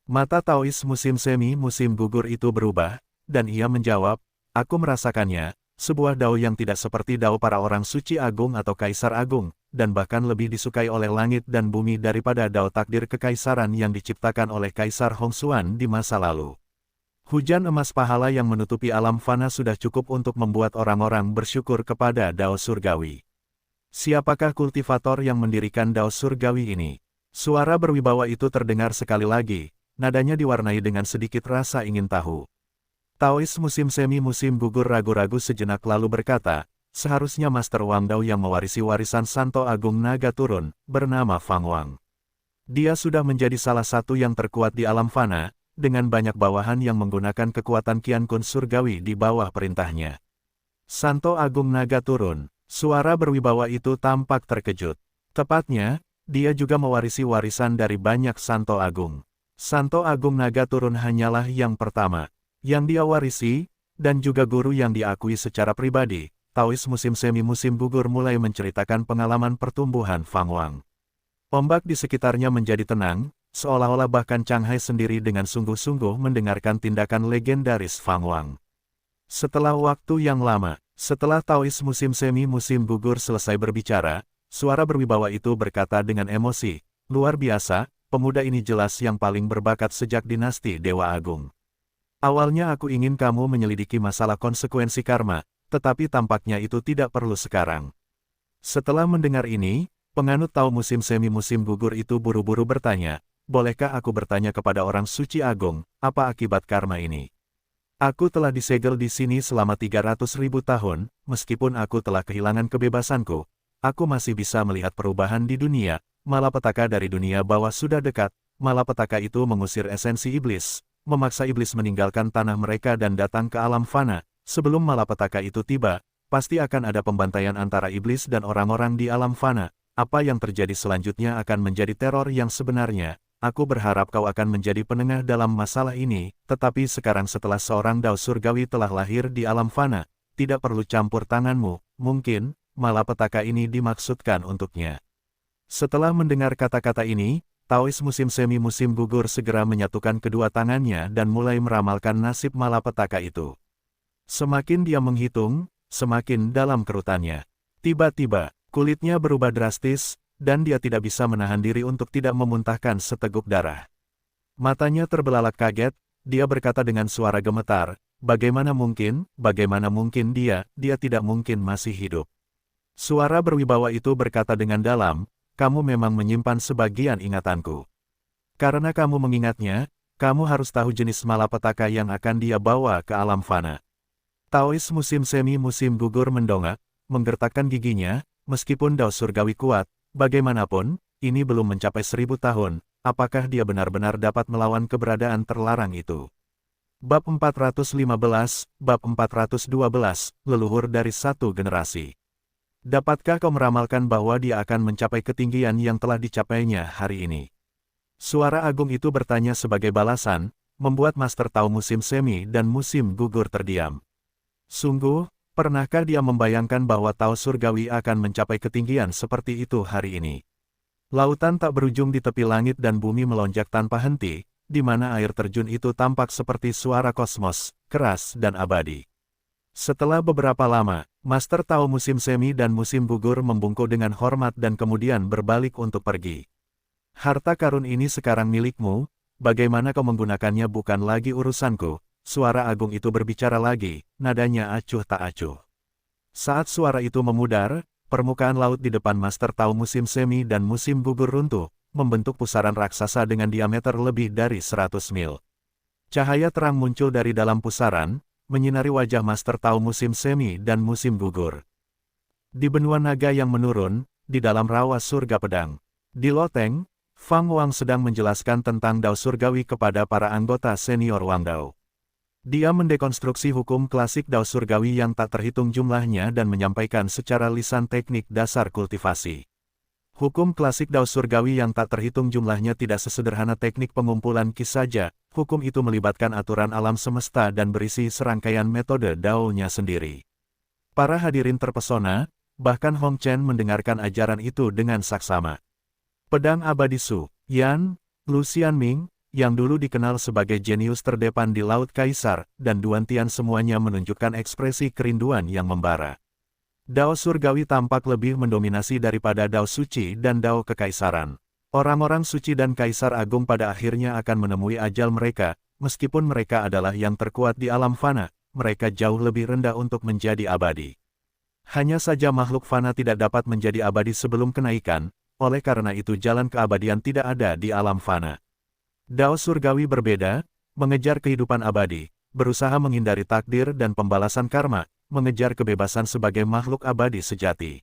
Mata Taois musim semi musim gugur itu berubah, dan ia menjawab, aku merasakannya, sebuah Dao yang tidak seperti Dao para orang suci agung atau kaisar agung, dan bahkan lebih disukai oleh langit dan bumi daripada Dao takdir kekaisaran yang diciptakan oleh Kaisar Hongxuan di masa lalu. Hujan emas pahala yang menutupi alam fana sudah cukup untuk membuat orang-orang bersyukur kepada Dao Surgawi. Siapakah kultivator yang mendirikan Dao Surgawi ini? Suara berwibawa itu terdengar sekali lagi, nadanya diwarnai dengan sedikit rasa ingin tahu. Taois musim semi musim gugur ragu-ragu sejenak lalu berkata, seharusnya Master Wang Dao yang mewarisi warisan Santo Agung Naga Turun, bernama Fang Wang. Dia sudah menjadi salah satu yang terkuat di alam fana, dengan banyak bawahan yang menggunakan kekuatan Qian Kun Surgawi di bawah perintahnya. Santo Agung Naga Turun, suara berwibawa itu tampak terkejut. Tepatnya, dia juga mewarisi warisan dari banyak Santo Agung. Santo Agung Naga Turun hanyalah yang pertama, yang dia warisi, dan juga guru yang diakui secara pribadi. Taois musim semi musim gugur mulai menceritakan pengalaman pertumbuhan Fang Wang. Ombak di sekitarnya menjadi tenang, seolah-olah bahkan Changhai sendiri dengan sungguh-sungguh mendengarkan tindakan legendaris Fang Wang. Setelah waktu yang lama, setelah Taois musim semi musim gugur selesai berbicara, suara berwibawa itu berkata dengan emosi, luar biasa, pemuda ini jelas yang paling berbakat sejak dinasti Dewa Agung. Awalnya aku ingin kamu menyelidiki masalah konsekuensi karma, tetapi tampaknya itu tidak perlu sekarang. Setelah mendengar ini, penganut Tao musim semi musim gugur itu buru-buru bertanya, bolehkah aku bertanya kepada orang suci agung, apa akibat karma ini? Aku telah disegel di sini selama 300.000 tahun, meskipun aku telah kehilangan kebebasanku, aku masih bisa melihat perubahan di dunia, malapetaka dari dunia bawah sudah dekat, malapetaka itu mengusir esensi iblis, memaksa iblis meninggalkan tanah mereka dan datang ke alam fana, sebelum malapetaka itu tiba, pasti akan ada pembantaian antara iblis dan orang-orang di alam fana. Apa yang terjadi selanjutnya akan menjadi teror yang sebenarnya. Aku berharap kau akan menjadi penengah dalam masalah ini, tetapi sekarang setelah seorang Dao Surgawi telah lahir di alam fana, tidak perlu campur tanganmu, mungkin, malapetaka ini dimaksudkan untuknya. Setelah mendengar kata-kata ini, Taois musim semi musim gugur segera menyatukan kedua tangannya dan mulai meramalkan nasib malapetaka itu. Semakin dia menghitung, semakin dalam kerutannya. Tiba-tiba, kulitnya berubah drastis, dan dia tidak bisa menahan diri untuk tidak memuntahkan seteguk darah. Matanya terbelalak kaget, dia berkata dengan suara gemetar, bagaimana mungkin dia tidak mungkin masih hidup. Suara berwibawa itu berkata dengan dalam, kamu memang menyimpan sebagian ingatanku. Karena kamu mengingatnya, kamu harus tahu jenis malapetaka yang akan dia bawa ke alam fana. Taois musim semi musim gugur mendongak, menggertakkan giginya, meskipun Dao Surgawi kuat, bagaimanapun, ini belum mencapai 1000 tahun, apakah dia benar-benar dapat melawan keberadaan terlarang itu? Bab 415, Bab 412, Leluhur dari satu generasi. Dapatkah kau meramalkan bahwa dia akan mencapai ketinggian yang telah dicapainya hari ini? Suara agung itu bertanya sebagai balasan, membuat Master Tao musim semi dan musim gugur terdiam. Sungguh, pernahkah dia membayangkan bahwa Tao Surgawi akan mencapai ketinggian seperti itu hari ini? Lautan tak berujung di tepi langit dan bumi melonjak tanpa henti, di mana air terjun itu tampak seperti suara kosmos, keras dan abadi. Setelah beberapa lama, Master Tao musim semi dan musim gugur membungkuk dengan hormat dan kemudian berbalik untuk pergi. Harta karun ini sekarang milikmu, bagaimana kau menggunakannya bukan lagi urusanku. Suara agung itu berbicara lagi, nadanya acuh tak acuh. Saat suara itu memudar, permukaan laut di depan Master Tao musim semi dan musim gugur runtuh, membentuk pusaran raksasa dengan diameter lebih dari 100 mil. Cahaya terang muncul dari dalam pusaran, menyinari wajah Master Tao musim semi dan musim gugur. Di benua naga yang menurun, di dalam rawa surga pedang. Di loteng, Fang Wang sedang menjelaskan tentang Dao Surgawi kepada para anggota senior Wang Dao. Dia mendekonstruksi hukum klasik Dao Surgawi yang tak terhitung jumlahnya dan menyampaikan secara lisan teknik dasar kultivasi. Hukum klasik Dao Surgawi yang tak terhitung jumlahnya tidak sesederhana teknik pengumpulan Qi saja, hukum itu melibatkan aturan alam semesta dan berisi serangkaian metode Dao-nya sendiri. Para hadirin terpesona, bahkan Hong Chen mendengarkan ajaran itu dengan saksama. Pedang abadi Su Yan, Lu Xianming, yang dulu dikenal sebagai jenius terdepan di Laut Kaisar, dan Duan Tian semuanya menunjukkan ekspresi kerinduan yang membara. Dao Surgawi tampak lebih mendominasi daripada Dao Suci dan Dao Kekaisaran. Orang-orang suci dan Kaisar Agung pada akhirnya akan menemui ajal mereka, meskipun mereka adalah yang terkuat di alam fana, mereka jauh lebih rendah untuk menjadi abadi. Hanya saja makhluk fana tidak dapat menjadi abadi sebelum kenaikan, oleh karena itu jalan keabadian tidak ada di alam fana. Dao surgawi berbeda, mengejar kehidupan abadi, berusaha menghindari takdir dan pembalasan karma, mengejar kebebasan sebagai makhluk abadi sejati.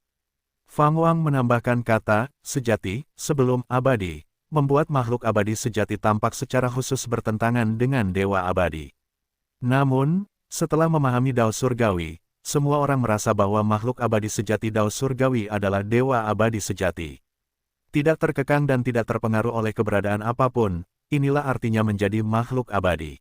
Fang Wang menambahkan kata, sejati, sebelum abadi, membuat makhluk abadi sejati tampak secara khusus bertentangan dengan dewa abadi. Namun, setelah memahami Dao surgawi, semua orang merasa bahwa makhluk abadi sejati Dao surgawi adalah dewa abadi sejati. Tidak terkekang dan tidak terpengaruh oleh keberadaan apapun, inilah artinya menjadi makhluk abadi.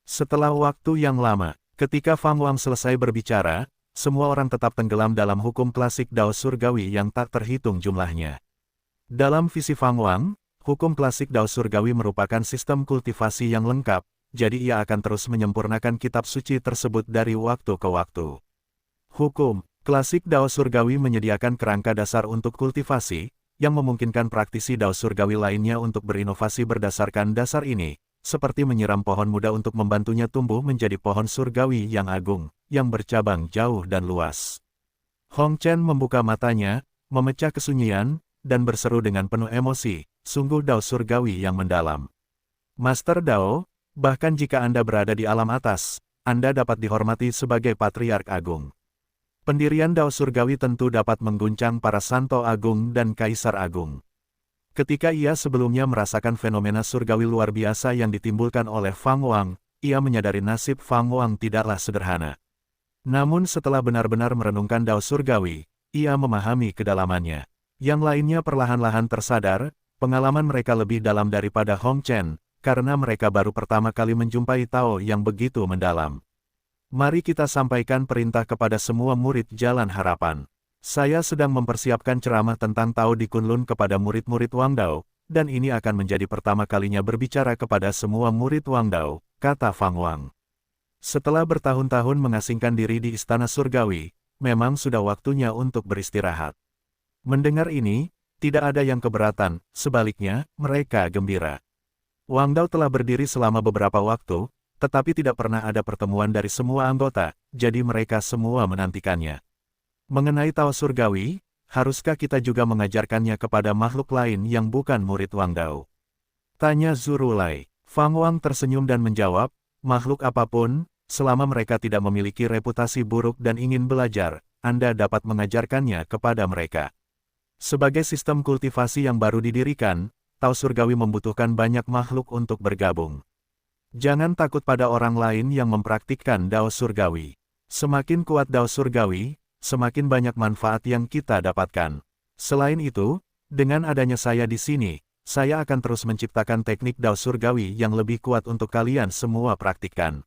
Setelah waktu yang lama, ketika Fang Wang selesai berbicara, semua orang tetap tenggelam dalam hukum klasik Dao surgawi yang tak terhitung jumlahnya. Dalam visi Fang Wang, hukum klasik Dao surgawi merupakan sistem kultivasi yang lengkap, jadi ia akan terus menyempurnakan kitab suci tersebut dari waktu ke waktu. Hukum klasik Dao surgawi menyediakan kerangka dasar untuk kultivasi, yang memungkinkan praktisi Dao surgawi lainnya untuk berinovasi berdasarkan dasar ini, seperti menyiram pohon muda untuk membantunya tumbuh menjadi pohon surgawi yang agung, yang bercabang jauh dan luas. Hong Chen membuka matanya, memecah kesunyian, dan berseru dengan penuh emosi, sungguh Dao surgawi yang mendalam. Master Dao, bahkan jika Anda berada di alam atas, Anda dapat dihormati sebagai patriark agung. Pendirian Dao surgawi tentu dapat mengguncang para santo agung dan kaisar agung. Ketika ia sebelumnya merasakan fenomena surgawi luar biasa yang ditimbulkan oleh Fang Wang, ia menyadari nasib Fang Wang tidaklah sederhana. Namun setelah benar-benar merenungkan Dao surgawi, ia memahami kedalamannya. Yang lainnya perlahan-lahan tersadar, pengalaman mereka lebih dalam daripada Hong Chen, karena mereka baru pertama kali menjumpai Tao yang begitu mendalam. Mari kita sampaikan perintah kepada semua murid Jalan Harapan. Saya sedang mempersiapkan ceramah tentang Tao di Kunlun kepada murid-murid Wang Dao, dan ini akan menjadi pertama kalinya berbicara kepada semua murid Wang Dao, kata Fang Wang. Setelah bertahun-tahun mengasingkan diri di Istana Surgawi, memang sudah waktunya untuk beristirahat. Mendengar ini, tidak ada yang keberatan, sebaliknya, mereka gembira. Wang Dao telah berdiri selama beberapa waktu, tetapi tidak pernah ada pertemuan dari semua anggota, jadi mereka semua menantikannya. Mengenai Tao surgawi, haruskah kita juga mengajarkannya kepada makhluk lain yang bukan murid Wang Dao? Tanya Zurulai. Fang Wang tersenyum dan menjawab, makhluk apapun, selama mereka tidak memiliki reputasi buruk dan ingin belajar, Anda dapat mengajarkannya kepada mereka. Sebagai sistem kultivasi yang baru didirikan, Tao surgawi membutuhkan banyak makhluk untuk bergabung. Jangan takut pada orang lain yang mempraktikkan Dao surgawi. Semakin kuat Dao surgawi, semakin banyak manfaat yang kita dapatkan. Selain itu, dengan adanya saya di sini, saya akan terus menciptakan teknik Dao surgawi yang lebih kuat untuk kalian semua praktikkan.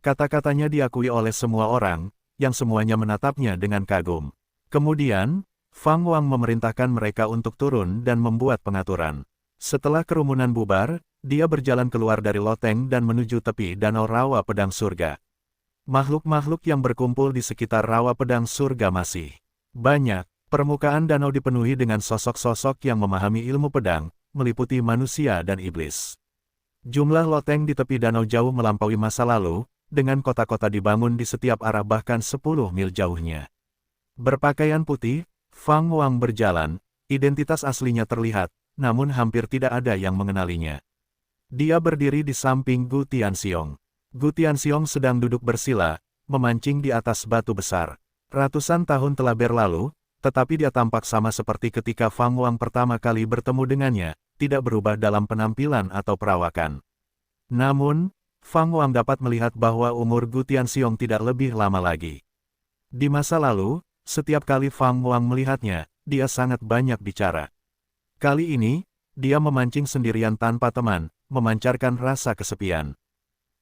Kata-katanya diakui oleh semua orang, yang semuanya menatapnya dengan kagum. Kemudian, Fang Wang memerintahkan mereka untuk turun dan membuat pengaturan. Setelah kerumunan bubar, dia berjalan keluar dari loteng dan menuju tepi danau rawa pedang surga. Makhluk-makhluk yang berkumpul di sekitar rawa pedang surga masih banyak. Permukaan danau dipenuhi dengan sosok-sosok yang memahami ilmu pedang, meliputi manusia dan iblis. Jumlah loteng di tepi danau jauh melampaui masa lalu, dengan kota-kota dibangun di setiap arah bahkan 10 mil jauhnya. Berpakaian putih, Fang Wang berjalan, identitas aslinya terlihat, namun hampir tidak ada yang mengenalinya. Dia berdiri di samping Gu Tianxiong. Gu Tianxiong sedang duduk bersila, memancing di atas batu besar. Ratusan tahun telah berlalu, tetapi dia tampak sama seperti ketika Fang Wang pertama kali bertemu dengannya, tidak berubah dalam penampilan atau perawakan. Namun, Fang Wang dapat melihat bahwa umur Gu Tianxiong tidak lebih lama lagi. Di masa lalu, setiap kali Fang Wang melihatnya, dia sangat banyak bicara. Kali ini, dia memancing sendirian tanpa teman, memancarkan rasa kesepian.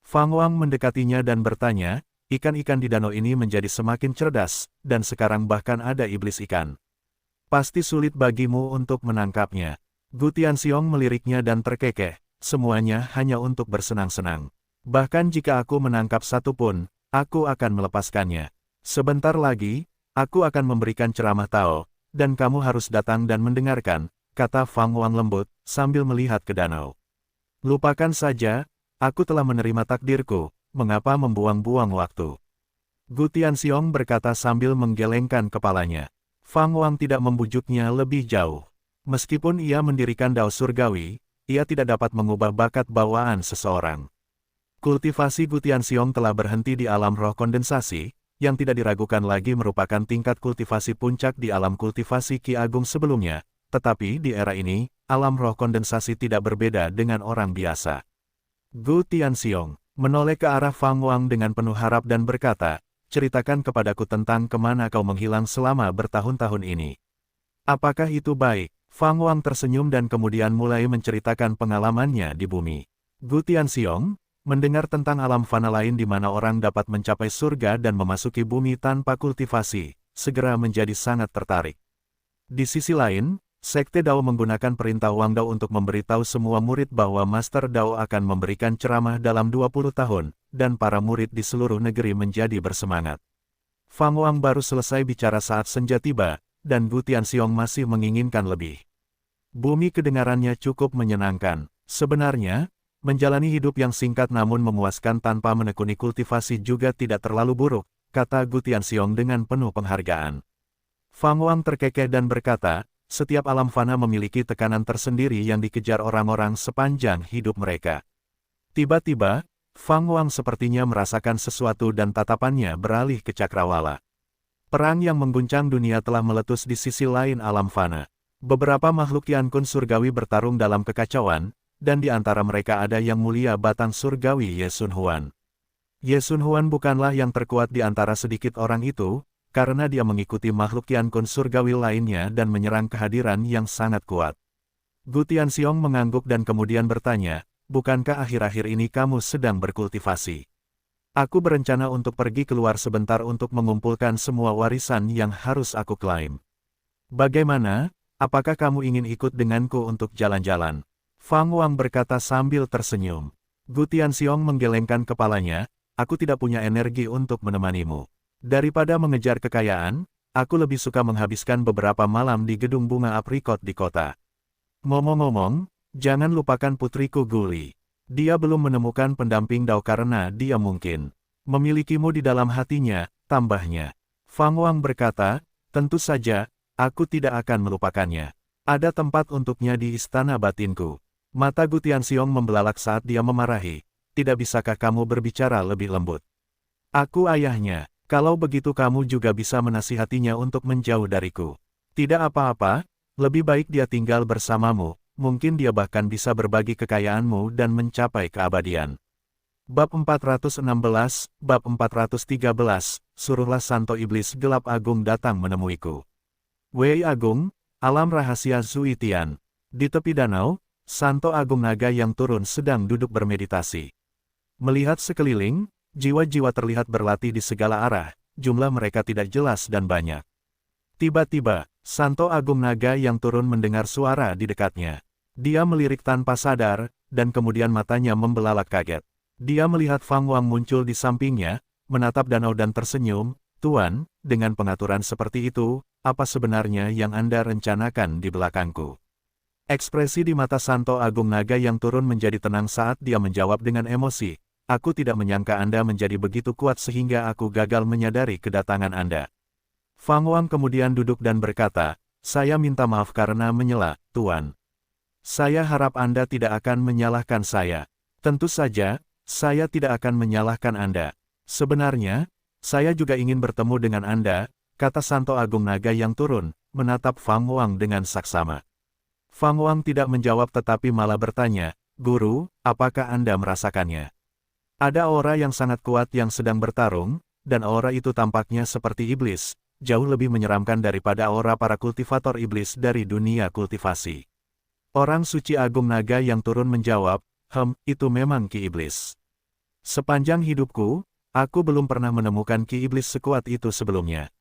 Fang Wang mendekatinya dan bertanya, ikan-ikan di danau ini menjadi semakin cerdas, dan sekarang bahkan ada iblis ikan. Pasti sulit bagimu untuk menangkapnya. Gu Tianxiong meliriknya dan terkekeh, semuanya hanya untuk bersenang-senang. Bahkan jika aku menangkap satu pun, aku akan melepaskannya. Sebentar lagi, aku akan memberikan ceramah Tao, dan kamu harus datang dan mendengarkan, kata Fang Wang lembut, sambil melihat ke danau. Lupakan saja, Aku telah menerima takdirku, mengapa membuang-buang waktu? Gu Tianxiong berkata sambil menggelengkan kepalanya. Fang Wang tidak membujuknya lebih jauh. Meskipun ia mendirikan Dao Surgawi, ia tidak dapat mengubah bakat bawaan seseorang. Kultivasi Gu Tianxiong telah berhenti di alam roh kondensasi, yang tidak diragukan lagi merupakan tingkat kultivasi puncak di alam kultivasi Ki Agung sebelumnya, tetapi di era ini, alam roh kondensasi tidak berbeda dengan orang biasa. Gu Tianxiong menoleh ke arah Fang Wang dengan penuh harap dan berkata, ceritakan kepadaku tentang kemana kau menghilang selama bertahun-tahun ini. Apakah itu baik? Fang Wang tersenyum dan kemudian mulai menceritakan pengalamannya di bumi. Gu Tianxiong mendengar tentang alam fana lain di mana orang dapat mencapai surga dan memasuki bumi tanpa kultivasi, segera menjadi sangat tertarik. Di sisi lain, Sekte Dao menggunakan perintah Wang Dao untuk memberitahu semua murid bahwa Master Dao akan memberikan ceramah dalam 20 tahun, dan para murid di seluruh negeri menjadi bersemangat. Fang Wang baru selesai bicara saat senja tiba, dan Gu Tianxiong masih menginginkan lebih. Bumi kedengarannya cukup menyenangkan. Sebenarnya, menjalani hidup yang singkat namun memuaskan tanpa menekuni kultivasi juga tidak terlalu buruk, kata Gu Tianxiong dengan penuh penghargaan. Fang Wang terkekeh dan berkata, setiap alam fana memiliki tekanan tersendiri yang dikejar orang-orang sepanjang hidup mereka. Tiba-tiba, Fang Wang sepertinya merasakan sesuatu dan tatapannya beralih ke cakrawala. Perang yang mengguncang dunia telah meletus di sisi lain alam fana. Beberapa makhluk Yan Kun surgawi bertarung dalam kekacauan, dan di antara mereka ada yang mulia batang surgawi Ye Sun Huan. Ye Sun Huan bukanlah yang terkuat di antara sedikit orang itu, karena dia mengikuti makhluk Yan Kun surgawi lainnya dan menyerang kehadiran yang sangat kuat. Gu Tianxiong mengangguk dan kemudian bertanya, bukankah akhir-akhir ini kamu sedang berkultivasi? Aku berencana untuk pergi keluar sebentar untuk mengumpulkan semua warisan yang harus aku klaim. Bagaimana? Apakah kamu ingin ikut denganku untuk jalan-jalan? Fang Wang berkata sambil tersenyum. Gu Tianxiong menggelengkan kepalanya, aku tidak punya energi untuk menemanimu. Daripada mengejar kekayaan, aku lebih suka menghabiskan beberapa malam di gedung bunga aprikot di kota. Ngomong-ngomong, jangan lupakan putriku Guli. Dia belum menemukan pendamping Dao karena dia mungkin memilikimu di dalam hatinya, tambahnya. Fang Wang berkata, tentu saja, aku tidak akan melupakannya. Ada tempat untuknya di istana batinku. Mata Gu Tianxiong membelalak saat dia memarahi. Tidak bisakah kamu berbicara lebih lembut? Aku ayahnya. Kalau begitu kamu juga bisa menasihatinya untuk menjauh dariku. Tidak apa-apa, lebih baik dia tinggal bersamamu, mungkin dia bahkan bisa berbagi kekayaanmu dan mencapai keabadian. Bab 416, Bab 413, Suruhlah Santo Iblis Gelap Agung datang menemuiku. Wei Agung, alam rahasia Zui Tian. Di tepi danau, Santo Agung Naga yang turun sedang duduk bermeditasi. Melihat sekeliling, jiwa-jiwa terlihat berlatih di segala arah, jumlah mereka tidak jelas dan banyak. Tiba-tiba, Santo Agung Naga yang turun mendengar suara di dekatnya. Dia melirik tanpa sadar, dan kemudian matanya membelalak kaget. Dia melihat Fang Wang muncul di sampingnya, menatap danau dan tersenyum, Tuan, dengan pengaturan seperti itu, apa sebenarnya yang Anda rencanakan di belakangku? Ekspresi di mata Santo Agung Naga yang turun menjadi tenang saat dia menjawab dengan emosi. Aku tidak menyangka Anda menjadi begitu kuat sehingga aku gagal menyadari kedatangan Anda. Fang Wang kemudian duduk dan berkata, saya minta maaf karena menyela, Tuan. Saya harap Anda tidak akan menyalahkan saya. Tentu saja, saya tidak akan menyalahkan Anda. Sebenarnya, saya juga ingin bertemu dengan Anda, kata Santo Agung Naga yang turun, menatap Fang Wang dengan saksama. Fang Wang tidak menjawab tetapi malah bertanya, Guru, apakah Anda merasakannya? Ada aura yang sangat kuat yang sedang bertarung, dan aura itu tampaknya seperti iblis, jauh lebih menyeramkan daripada aura para kultivator iblis dari dunia kultivasi. Orang suci Agung Naga yang turun menjawab, itu memang Ki Iblis. Sepanjang hidupku, aku belum pernah menemukan Ki Iblis sekuat itu sebelumnya.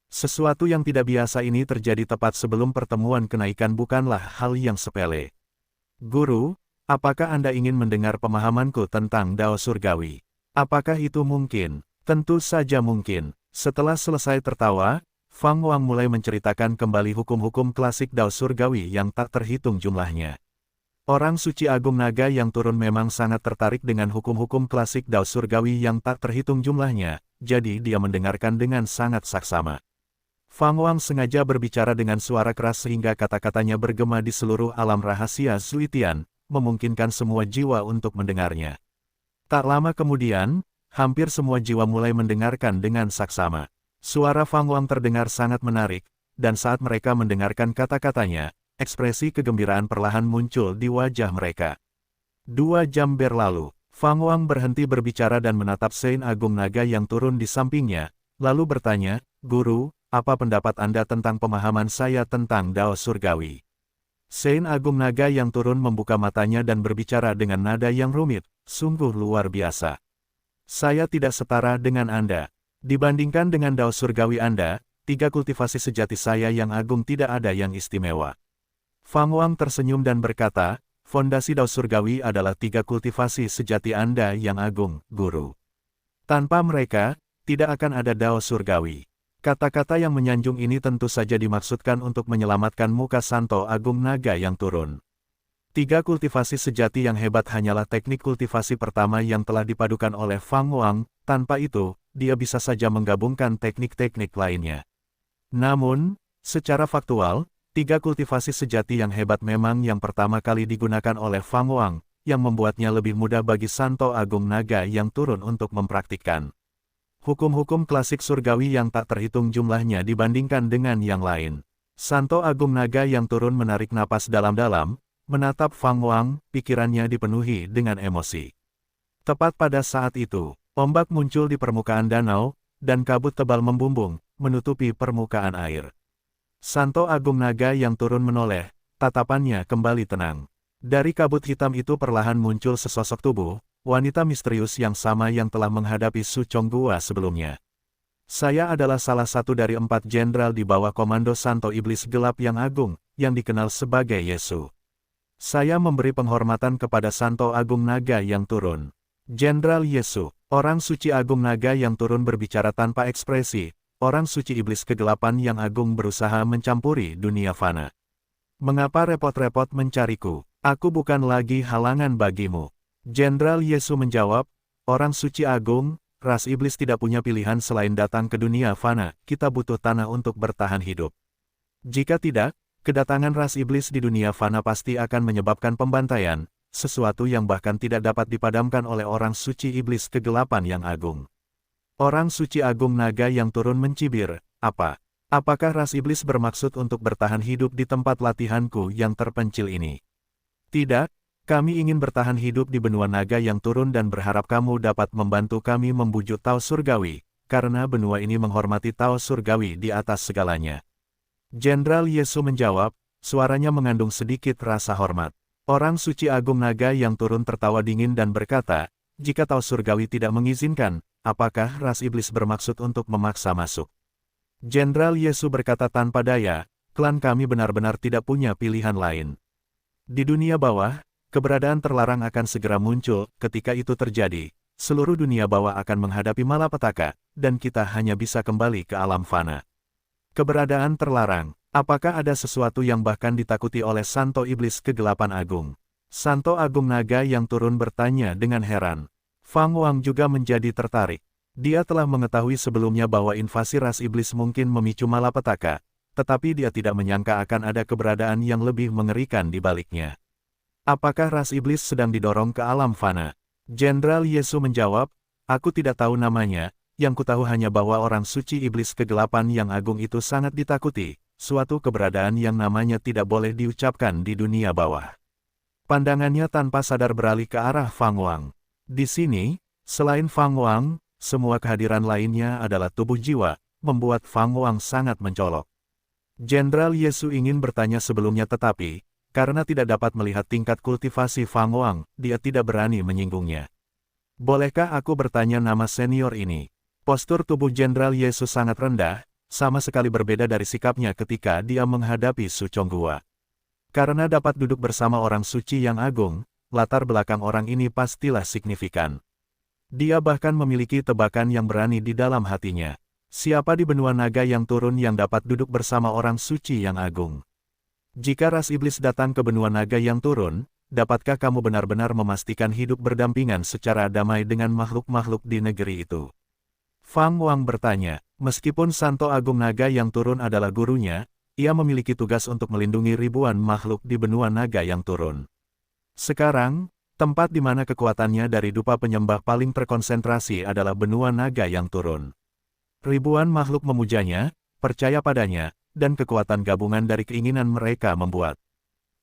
Sesuatu yang tidak biasa ini terjadi tepat sebelum pertemuan kenaikan bukanlah hal yang sepele. Guru, apakah Anda ingin mendengar pemahamanku tentang Dao Surgawi? Apakah itu mungkin? Tentu saja mungkin. Setelah selesai tertawa, Fang Wang mulai menceritakan kembali hukum-hukum klasik Dao Surgawi yang tak terhitung jumlahnya. Orang suci Agung Naga yang turun memang sangat tertarik dengan hukum-hukum klasik Dao Surgawi yang tak terhitung jumlahnya, jadi dia mendengarkan dengan sangat saksama. Fang Wang sengaja berbicara dengan suara keras sehingga kata-katanya bergema di seluruh alam rahasia Zuitian, memungkinkan semua jiwa untuk mendengarnya. Tak lama kemudian, hampir semua jiwa mulai mendengarkan dengan saksama. Suara Fang Wang terdengar sangat menarik, dan saat mereka mendengarkan kata-katanya, ekspresi kegembiraan perlahan muncul di wajah mereka. 2 jam berlalu, Fang Wang berhenti berbicara dan menatap Sein Agung Naga yang turun di sampingnya, lalu bertanya, "Guru, apa pendapat Anda tentang pemahaman saya tentang Dao Surgawi?" Sein Agung Naga yang turun membuka matanya dan berbicara dengan nada yang rumit, "Sungguh luar biasa. Saya tidak setara dengan Anda. Dibandingkan dengan Dao Surgawi Anda, 3 kultivasi sejati saya yang agung tidak ada yang istimewa." Fang Wang tersenyum dan berkata, "Fondasi Dao Surgawi adalah 3 kultivasi sejati Anda yang agung, Guru. Tanpa mereka, tidak akan ada Dao Surgawi." Kata-kata yang menyanjung ini tentu saja dimaksudkan untuk menyelamatkan muka Santo Agung Naga yang turun. 3 kultivasi sejati yang hebat hanyalah teknik kultivasi pertama yang telah dipadukan oleh Fang Wang, tanpa itu, dia bisa saja menggabungkan teknik-teknik lainnya. Namun, secara faktual, 3 kultivasi sejati yang hebat memang yang pertama kali digunakan oleh Fang Wang, yang membuatnya lebih mudah bagi Santo Agung Naga yang turun untuk mempraktikkan hukum-hukum klasik surgawi yang tak terhitung jumlahnya dibandingkan dengan yang lain. Santo Agung Naga yang turun menarik napas dalam-dalam, menatap Fang Wang, pikirannya dipenuhi dengan emosi. Tepat pada saat itu, ombak muncul di permukaan danau, dan kabut tebal membumbung, menutupi permukaan air. Santo Agung Naga yang turun menoleh, tatapannya kembali tenang. Dari kabut hitam itu perlahan muncul sesosok tubuh, wanita misterius yang sama yang telah menghadapi Su Chonghua sebelumnya. "Saya adalah salah satu dari 4 jenderal di bawah komando Santo Iblis Gelap yang agung, yang dikenal sebagai Yesu. Saya memberi penghormatan kepada Santo Agung Naga yang turun." Jenderal Yesu, orang suci Agung Naga yang turun berbicara tanpa ekspresi. Orang suci iblis kegelapan yang agung berusaha mencampuri dunia fana. "Mengapa repot-repot mencariku? Aku bukan lagi halangan bagimu." Jenderal Yesu menjawab, "Orang suci agung, ras iblis tidak punya pilihan selain datang ke dunia fana. Kita butuh tanah untuk bertahan hidup. Jika tidak, kedatangan ras iblis di dunia fana pasti akan menyebabkan pembantaian, sesuatu yang bahkan tidak dapat dipadamkan oleh orang suci iblis kegelapan yang agung." Orang suci Agung Naga yang turun mencibir, Apakah ras iblis bermaksud untuk bertahan hidup di tempat latihanku yang terpencil ini?" "Tidak, kami ingin bertahan hidup di benua naga yang turun dan berharap kamu dapat membantu kami membujuk Tao Surgawi, karena benua ini menghormati Tao Surgawi di atas segalanya." Jenderal Yesu menjawab, suaranya mengandung sedikit rasa hormat. Orang suci Agung Naga yang turun tertawa dingin dan berkata, "Jika Tao Surgawi tidak mengizinkan, apakah ras iblis bermaksud untuk memaksa masuk?" Jenderal Yesu berkata tanpa daya, "Klan kami benar-benar tidak punya pilihan lain. Di dunia bawah, keberadaan terlarang akan segera muncul. Ketika itu terjadi, seluruh dunia bawah akan menghadapi malapetaka, dan kita hanya bisa kembali ke alam fana." Keberadaan terlarang, apakah ada sesuatu yang bahkan ditakuti oleh Santo Iblis Kegelapan Agung? Santo Agung Naga yang turun bertanya dengan heran. Fang Wang juga menjadi tertarik. Dia telah mengetahui sebelumnya bahwa invasi ras iblis mungkin memicu malapetaka, tetapi dia tidak menyangka akan ada keberadaan yang lebih mengerikan di baliknya. "Apakah ras iblis sedang didorong ke alam fana?" Jenderal Yesu menjawab, "Aku tidak tahu namanya, yang kutahu hanya bahwa orang suci iblis kegelapan yang agung itu sangat ditakuti, suatu keberadaan yang namanya tidak boleh diucapkan di dunia bawah." Pandangannya tanpa sadar beralih ke arah Fang Wang. Di sini, selain Fang Wang, semua kehadiran lainnya adalah tubuh jiwa, membuat Fang Wang sangat mencolok. Jenderal Yesu ingin bertanya sebelumnya tetapi, karena tidak dapat melihat tingkat kultivasi Fang Wang, dia tidak berani menyinggungnya. "Bolehkah aku bertanya nama senior ini?" Postur tubuh Jenderal Yesu sangat rendah, sama sekali berbeda dari sikapnya ketika dia menghadapi Su Chonghua. Karena dapat duduk bersama orang suci yang agung, latar belakang orang ini pastilah signifikan. Dia bahkan memiliki tebakan yang berani di dalam hatinya. Siapa di benua naga yang turun yang dapat duduk bersama orang suci yang agung? Jika ras iblis datang ke benua naga yang turun, dapatkah kamu benar-benar memastikan hidup berdampingan secara damai dengan makhluk-makhluk di negeri itu? Fang Wang bertanya, meskipun Santo Agung Naga yang turun adalah gurunya, ia memiliki tugas untuk melindungi ribuan makhluk di benua naga yang turun. Sekarang, tempat di mana kekuatannya dari dupa penyembah paling terkonsentrasi adalah benua naga yang turun. Ribuan makhluk memujanya, percaya padanya, dan kekuatan gabungan dari keinginan mereka membuat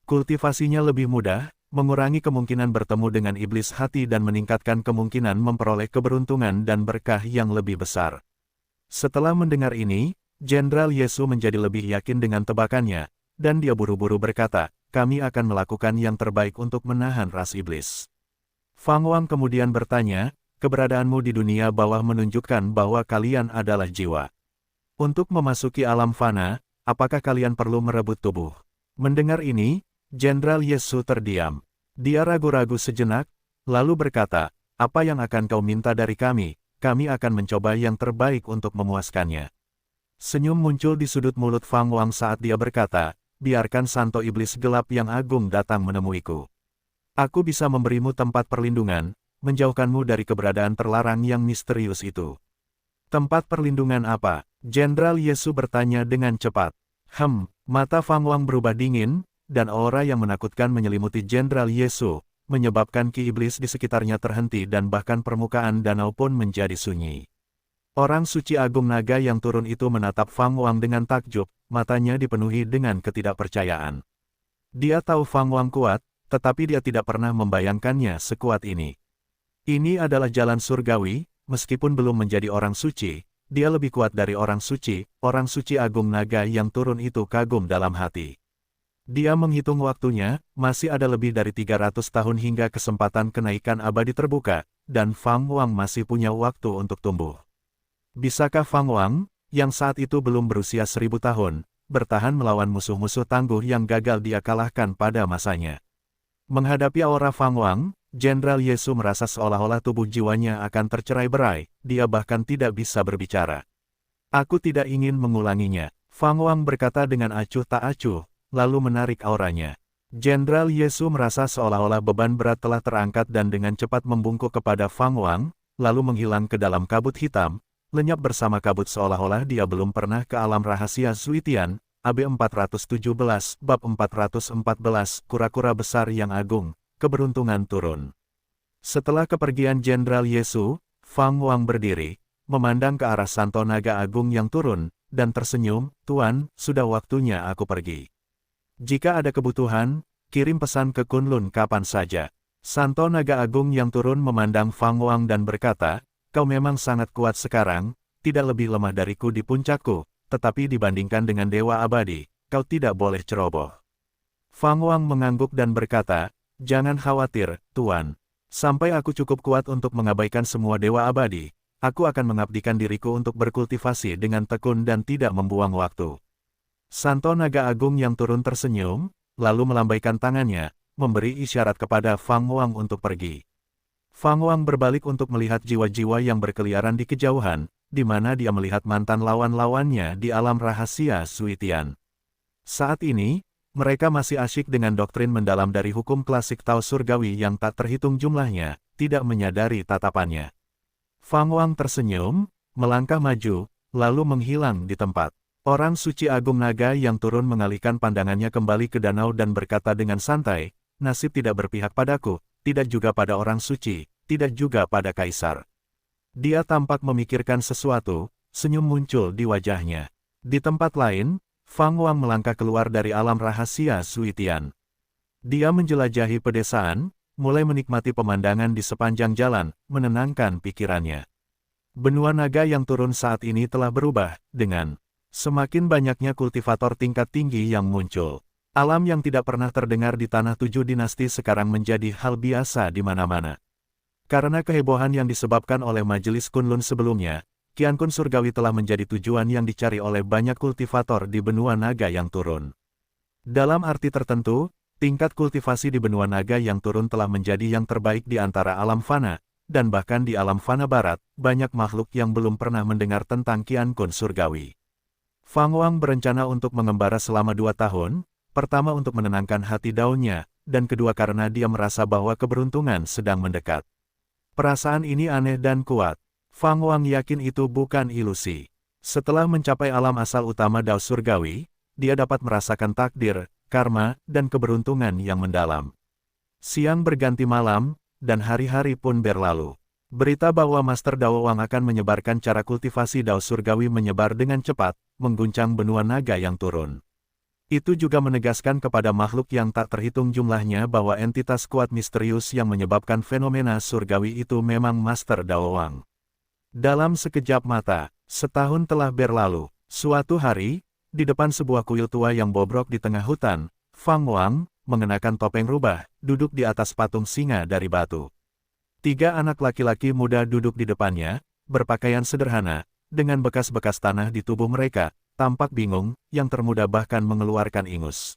kultivasinya lebih mudah, mengurangi kemungkinan bertemu dengan iblis hati dan meningkatkan kemungkinan memperoleh keberuntungan dan berkah yang lebih besar. Setelah mendengar ini, Jenderal Yesu menjadi lebih yakin dengan tebakannya, dan dia buru-buru berkata, kami akan melakukan yang terbaik untuk menahan ras iblis. Fang Wang kemudian bertanya, keberadaanmu di dunia bawah menunjukkan bahwa kalian adalah jiwa. Untuk memasuki alam fana, apakah kalian perlu merebut tubuh? Mendengar ini, Jenderal Yesu terdiam. Dia ragu-ragu sejenak, lalu berkata, apa yang akan kau minta dari kami? Kami akan mencoba yang terbaik untuk memuaskannya. Senyum muncul di sudut mulut Fang Wang saat dia berkata, biarkan Santo Iblis Gelap yang agung datang menemuiku. Aku bisa memberimu tempat perlindungan, menjauhkanmu dari keberadaan terlarang yang misterius itu. Tempat perlindungan apa? Jenderal Yesu bertanya dengan cepat. Mata Fang Wang berubah dingin, dan aura yang menakutkan menyelimuti Jenderal Yesu, menyebabkan ki iblis di sekitarnya terhenti dan bahkan permukaan danau pun menjadi sunyi. Orang suci agung naga yang turun itu menatap Fang Wang dengan takjub, matanya dipenuhi dengan ketidakpercayaan. Dia tahu Fang Wang kuat, tetapi dia tidak pernah membayangkannya sekuat ini. Ini adalah jalan surgawi, meskipun belum menjadi orang suci, dia lebih kuat dari orang suci agung naga yang turun itu kagum dalam hati. Dia menghitung waktunya, masih ada lebih dari 300 tahun hingga kesempatan kenaikan abadi terbuka, dan Fang Wang masih punya waktu untuk tumbuh. Bisakah Fang Wang, yang saat itu belum berusia 1000 tahun, bertahan melawan musuh-musuh tangguh yang gagal dia kalahkan pada masanya? Menghadapi aura Fang Wang, Jenderal Yesu merasa seolah-olah tubuh jiwanya akan tercerai-berai, dia bahkan tidak bisa berbicara. Aku tidak ingin mengulanginya, Fang Wang berkata dengan acuh tak acuh, lalu menarik auranya. Jenderal Yesu merasa seolah-olah beban berat telah terangkat dan dengan cepat membungkuk kepada Fang Wang, lalu menghilang ke dalam kabut hitam, lenyap bersama kabut seolah-olah dia belum pernah ke alam rahasia Zuitian. AB 417, Bab 414, Kura-kura besar yang agung, keberuntungan turun. Setelah kepergian Jenderal Yesu, Fang Wang berdiri, memandang ke arah Santo Naga Agung yang turun, dan tersenyum, Tuan, sudah waktunya aku pergi. Jika ada kebutuhan, kirim pesan ke Kunlun kapan saja. Santo Naga Agung yang turun memandang Fang Wang dan berkata, kau memang sangat kuat sekarang, tidak lebih lemah dariku di puncakku, tetapi dibandingkan dengan Dewa Abadi, kau tidak boleh ceroboh. Fang Wang mengangguk dan berkata, jangan khawatir, Tuan. Sampai aku cukup kuat untuk mengabaikan semua Dewa Abadi, aku akan mengabdikan diriku untuk berkultivasi dengan tekun dan tidak membuang waktu. Santo Naga Agung yang turun tersenyum, lalu melambaikan tangannya, memberi isyarat kepada Fang Wang untuk pergi. Fang Wang berbalik untuk melihat jiwa-jiwa yang berkeliaran di kejauhan, di mana dia melihat mantan lawan-lawannya di alam rahasia Zuitian. Saat ini, mereka masih asyik dengan doktrin mendalam dari hukum klasik Tao surgawi yang tak terhitung jumlahnya, tidak menyadari tatapannya. Fang Wang tersenyum, melangkah maju, lalu menghilang di tempat. Orang suci agung naga yang turun mengalihkan pandangannya kembali ke danau dan berkata dengan santai, nasib tidak berpihak padaku, tidak juga pada orang suci, tidak juga pada kaisar. Dia tampak memikirkan sesuatu, senyum muncul di wajahnya. Di tempat lain, Fang Wang melangkah keluar dari alam rahasia Zuitian. Dia menjelajahi pedesaan, mulai menikmati pemandangan di sepanjang jalan, menenangkan pikirannya. Benua naga yang turun saat ini telah berubah, dengan semakin banyaknya kultivator tingkat tinggi yang muncul. Alam yang tidak pernah terdengar di Tanah Tujuh Dinasti sekarang menjadi hal biasa di mana-mana. Karena kehebohan yang disebabkan oleh Majelis Kunlun sebelumnya, Qiankun Surgawi telah menjadi tujuan yang dicari oleh banyak kultivator di benua naga yang turun. Dalam arti tertentu, tingkat kultivasi di benua naga yang turun telah menjadi yang terbaik di antara alam fana, dan bahkan di alam fana barat, banyak makhluk yang belum pernah mendengar tentang Qiankun Surgawi. Fang Wang berencana untuk mengembara selama 2 tahun, pertama untuk menenangkan hati daunnya, dan kedua karena dia merasa bahwa keberuntungan sedang mendekat. Perasaan ini aneh dan kuat. Fang Wang yakin itu bukan ilusi. Setelah mencapai alam asal utama Dao Surgawi, dia dapat merasakan takdir, karma, dan keberuntungan yang mendalam. Siang berganti malam, dan hari-hari pun berlalu. Berita bahwa Master Dao Wang akan menyebarkan cara kultivasi Dao Surgawi menyebar dengan cepat, mengguncang benua naga yang turun. Itu juga menegaskan kepada makhluk yang tak terhitung jumlahnya bahwa entitas kuat misterius yang menyebabkan fenomena surgawi itu memang Master Dao Wang. Dalam sekejap mata, setahun telah berlalu. Suatu hari, di depan sebuah kuil tua yang bobrok di tengah hutan, Fang Wang, mengenakan topeng rubah, duduk di atas patung singa dari batu. 3 anak laki-laki muda duduk di depannya, berpakaian sederhana, dengan bekas-bekas tanah di tubuh mereka, tampak bingung, yang termuda bahkan mengeluarkan ingus.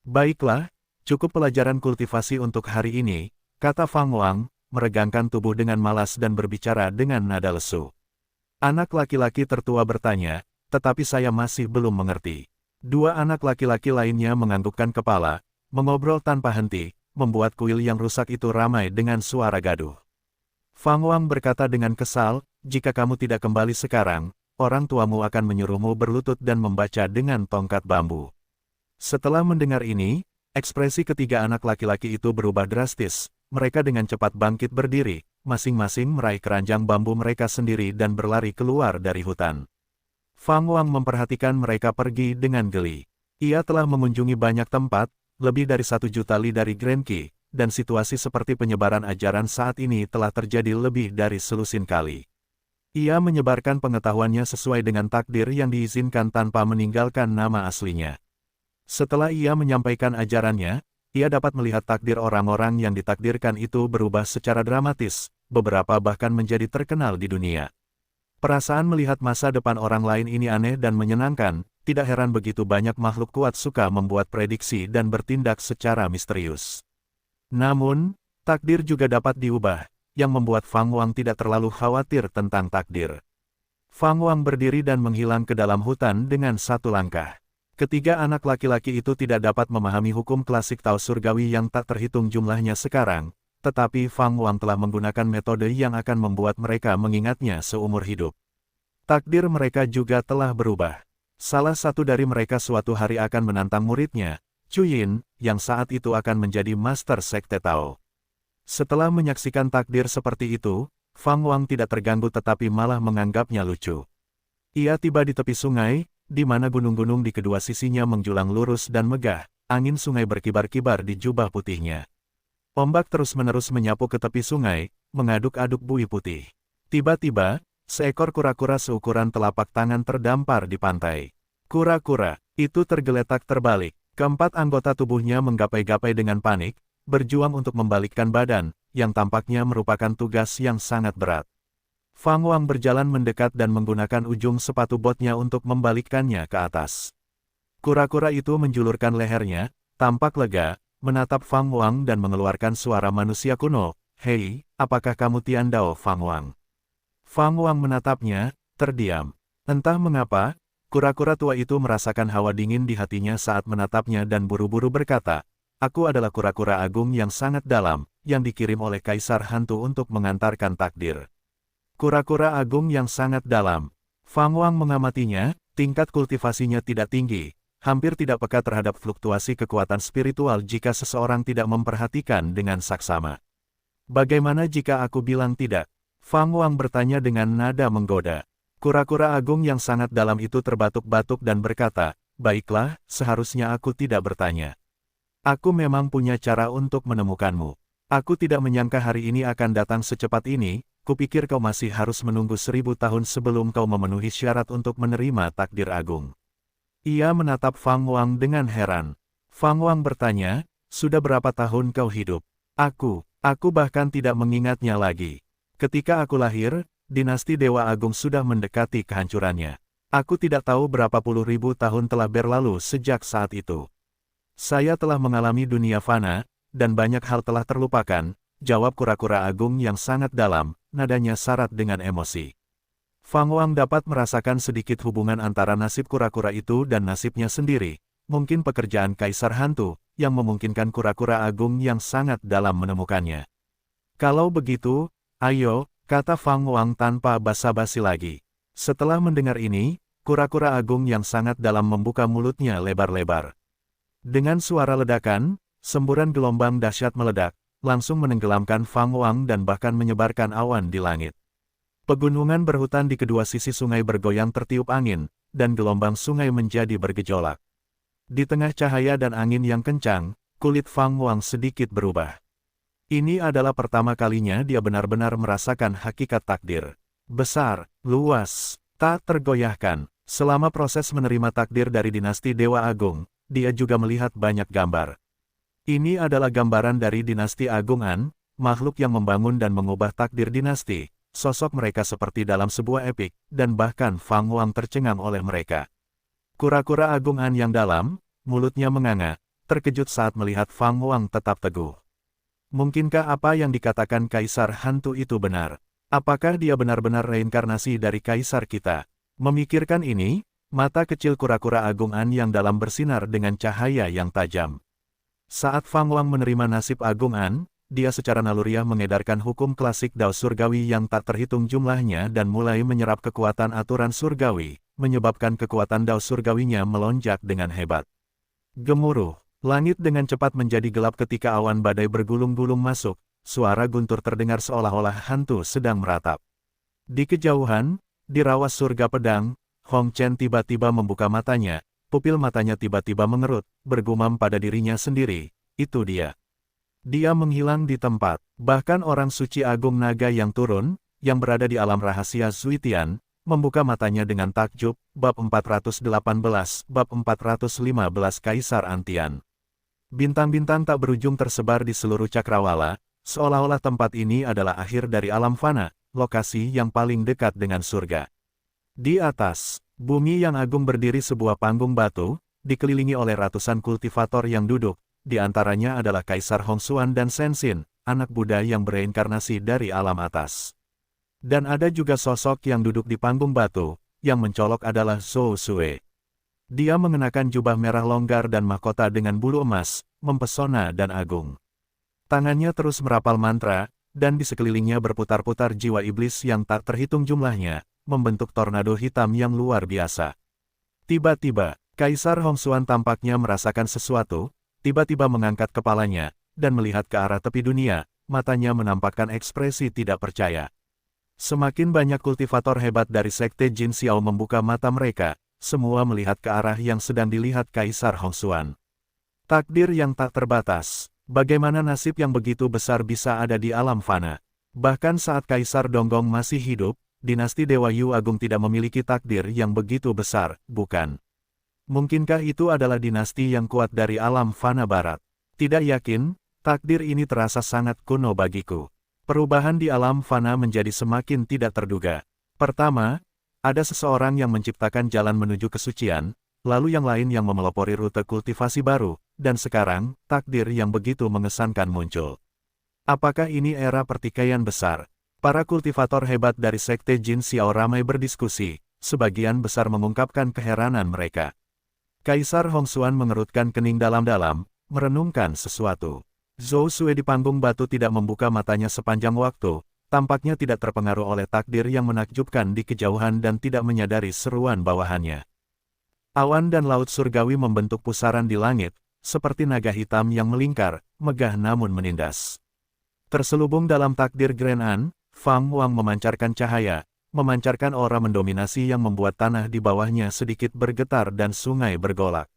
Baiklah, cukup pelajaran kultivasi untuk hari ini, kata Fang Wang, meregangkan tubuh dengan malas dan berbicara dengan nada lesu. Anak laki-laki tertua bertanya, tetapi saya masih belum mengerti. 2 anak laki-laki lainnya menganggukkan kepala, mengobrol tanpa henti, membuat kuil yang rusak itu ramai dengan suara gaduh. Fang Wang berkata dengan kesal, jika kamu tidak kembali sekarang, orang tuamu akan menyuruhmu berlutut dan membaca dengan tongkat bambu. Setelah mendengar ini, ekspresi ketiga anak laki-laki itu berubah drastis. Mereka dengan cepat bangkit berdiri, masing-masing meraih keranjang bambu mereka sendiri dan berlari keluar dari hutan. Fang Wang memperhatikan mereka pergi dengan geli. Ia telah mengunjungi banyak tempat, lebih dari 1 juta li dari Grand Qi, dan situasi seperti penyebaran ajaran saat ini telah terjadi lebih dari selusin kali. Ia menyebarkan pengetahuannya sesuai dengan takdir yang diizinkan tanpa meninggalkan nama aslinya. Setelah ia menyampaikan ajarannya, ia dapat melihat takdir orang-orang yang ditakdirkan itu berubah secara dramatis, beberapa bahkan menjadi terkenal di dunia. Perasaan melihat masa depan orang lain ini aneh dan menyenangkan, tidak heran begitu banyak makhluk kuat suka membuat prediksi dan bertindak secara misterius. Namun, takdir juga dapat diubah, yang membuat Fang Wang tidak terlalu khawatir tentang takdir. Fang Wang berdiri dan menghilang ke dalam hutan dengan 1 langkah. Ketiga anak laki-laki itu tidak dapat memahami hukum klasik Tao Surgawi yang tak terhitung jumlahnya sekarang, tetapi Fang Wang telah menggunakan metode yang akan membuat mereka mengingatnya seumur hidup. Takdir mereka juga telah berubah. Salah satu dari mereka suatu hari akan menantang muridnya, Chu Yin, yang saat itu akan menjadi Master Sekte Tao. Setelah menyaksikan takdir seperti itu, Fang Wang tidak terganggu tetapi malah menganggapnya lucu. Ia tiba di tepi sungai, di mana gunung-gunung di kedua sisinya menjulang lurus dan megah, angin sungai berkibar-kibar di jubah putihnya. Ombak terus-menerus menyapu ke tepi sungai, mengaduk-aduk buih putih. Tiba-tiba, seekor kura-kura seukuran telapak tangan terdampar di pantai. Kura-kura itu tergeletak terbalik, keempat anggota tubuhnya menggapai-gapai dengan panik, berjuang untuk membalikkan badan, yang tampaknya merupakan tugas yang sangat berat. Fang Wang berjalan mendekat dan menggunakan ujung sepatu botnya untuk membalikkannya ke atas. Kura-kura itu menjulurkan lehernya, tampak lega, menatap Fang Wang dan mengeluarkan suara manusia kuno, "Hei, apakah kamu Tian Dao Fang Wang?" Fang Wang menatapnya, terdiam. Entah mengapa, kura-kura tua itu merasakan hawa dingin di hatinya saat menatapnya dan buru-buru berkata, "Aku adalah kura-kura agung yang sangat dalam, yang dikirim oleh Kaisar Hantu untuk mengantarkan takdir." Kura-kura agung yang sangat dalam. Fang Wang mengamatinya, tingkat kultivasinya tidak tinggi, hampir tidak peka terhadap fluktuasi kekuatan spiritual jika seseorang tidak memperhatikan dengan saksama. "Bagaimana jika aku bilang tidak?" Fang Wang bertanya dengan nada menggoda. Kura-kura agung yang sangat dalam itu terbatuk-batuk dan berkata, "Baiklah, seharusnya aku tidak bertanya. Aku memang punya cara untuk menemukanmu. Aku tidak menyangka hari ini akan datang secepat ini, kupikir kau masih harus menunggu 1000 tahun sebelum kau memenuhi syarat untuk menerima takdir agung." Ia menatap Fang Wang dengan heran. Fang Wang bertanya, "Sudah berapa tahun kau hidup?" Aku bahkan tidak mengingatnya lagi. Ketika aku lahir, dinasti Dewa Agung sudah mendekati kehancurannya. Aku tidak tahu berapa puluh ribu tahun telah berlalu sejak saat itu. Saya telah mengalami dunia fana, dan banyak hal telah terlupakan, jawab kura-kura agung yang sangat dalam, nadanya syarat dengan emosi. Fang Wang dapat merasakan sedikit hubungan antara nasib kura-kura itu dan nasibnya sendiri, mungkin pekerjaan Kaisar Hantu, yang memungkinkan kura-kura agung yang sangat dalam menemukannya. Kalau begitu, ayo, kata Fang Wang tanpa basa-basi lagi. Setelah mendengar ini, kura-kura agung yang sangat dalam membuka mulutnya lebar-lebar. Dengan suara ledakan, semburan gelombang dahsyat meledak, langsung menenggelamkan Fang Wang dan bahkan menyebarkan awan di langit. Pegunungan berhutan di kedua sisi sungai bergoyang tertiup angin, dan gelombang sungai menjadi bergejolak. Di tengah cahaya dan angin yang kencang, kulit Fang Wang sedikit berubah. Ini adalah pertama kalinya dia benar-benar merasakan hakikat takdir. Besar, luas, tak tergoyahkan. Selama proses menerima takdir dari dinasti Dewa Agung, dia juga melihat banyak gambar. Ini adalah gambaran dari dinasti Agung An, makhluk yang membangun dan mengubah takdir dinasti. Sosok mereka seperti dalam sebuah epik, dan bahkan Fang Wang tercengang oleh mereka. Kura-kura Agung An yang dalam, mulutnya menganga, terkejut saat melihat Fang Wang tetap teguh. Mungkinkah apa yang dikatakan Kaisar Hantu itu benar? Apakah dia benar-benar reinkarnasi dari Kaisar kita? Memikirkan ini, mata kecil kura-kura Agung An yang dalam bersinar dengan cahaya yang tajam. Saat Fang Wang menerima nasib Agung An, dia secara naluriah mengedarkan hukum klasik Dao Surgawi yang tak terhitung jumlahnya dan mulai menyerap kekuatan aturan surgawi, menyebabkan kekuatan Dao Surgawinya melonjak dengan hebat. Gemuruh, langit dengan cepat menjadi gelap ketika awan badai bergulung-gulung masuk, suara guntur terdengar seolah-olah hantu sedang meratap. Di kejauhan, di rawas surga pedang, Hong Chen tiba-tiba membuka matanya, pupil matanya tiba-tiba mengerut, bergumam pada dirinya sendiri, itu dia. Dia menghilang di tempat, bahkan orang suci agung naga yang turun, yang berada di alam rahasia Zuitian, membuka matanya dengan takjub, bab 418, bab 415 Kaisar Antian. Bintang-bintang tak berujung tersebar di seluruh cakrawala, seolah-olah tempat ini adalah akhir dari alam fana, lokasi yang paling dekat dengan surga. Di atas, bumi yang agung berdiri sebuah panggung batu, dikelilingi oleh ratusan kultivator yang duduk. Di antaranya adalah Kaisar Hongxuan dan Sensin, anak Buddha yang bereinkarnasi dari alam atas. Dan ada juga sosok yang duduk di panggung batu, yang mencolok adalah Zhou Sue. Dia mengenakan jubah merah longgar dan mahkota dengan bulu emas, mempesona dan agung. Tangannya terus merapal mantra, dan di sekelilingnya berputar-putar jiwa iblis yang tak terhitung jumlahnya, membentuk tornado hitam yang luar biasa. Tiba-tiba, Kaisar Hongxuan tampaknya merasakan sesuatu, tiba-tiba mengangkat kepalanya, dan melihat ke arah tepi dunia, matanya menampakkan ekspresi tidak percaya. Semakin banyak kultivator hebat dari Sekte Jin Xiao membuka mata mereka, semua melihat ke arah yang sedang dilihat Kaisar Hongxuan. Takdir yang tak terbatas, bagaimana nasib yang begitu besar bisa ada di alam fana? Bahkan saat Kaisar Donggong masih hidup, dinasti Dewa Yu Agung tidak memiliki takdir yang begitu besar, bukan? Mungkinkah itu adalah dinasti yang kuat dari alam fana barat? Tidak yakin, takdir ini terasa sangat kuno bagiku. Perubahan di alam fana menjadi semakin tidak terduga. Pertama, ada seseorang yang menciptakan jalan menuju kesucian, lalu yang lain yang memelopori rute kultivasi baru, dan sekarang, takdir yang begitu mengesankan muncul. Apakah ini era pertikaian besar? Para kultivator hebat dari Sekte Jin Xiao ramai berdiskusi, sebagian besar mengungkapkan keheranan mereka. Kaisar Hongxuan mengerutkan kening dalam-dalam, merenungkan sesuatu. Zhou Sue di panggung batu tidak membuka matanya sepanjang waktu, tampaknya tidak terpengaruh oleh takdir yang menakjubkan di kejauhan dan tidak menyadari seruan bawahannya. Awan dan laut surgawi membentuk pusaran di langit, seperti naga hitam yang melingkar, megah namun menindas. Terselubung dalam takdir Grand An, Fang Wang memancarkan cahaya, memancarkan aura mendominasi yang membuat tanah di bawahnya sedikit bergetar dan sungai bergolak.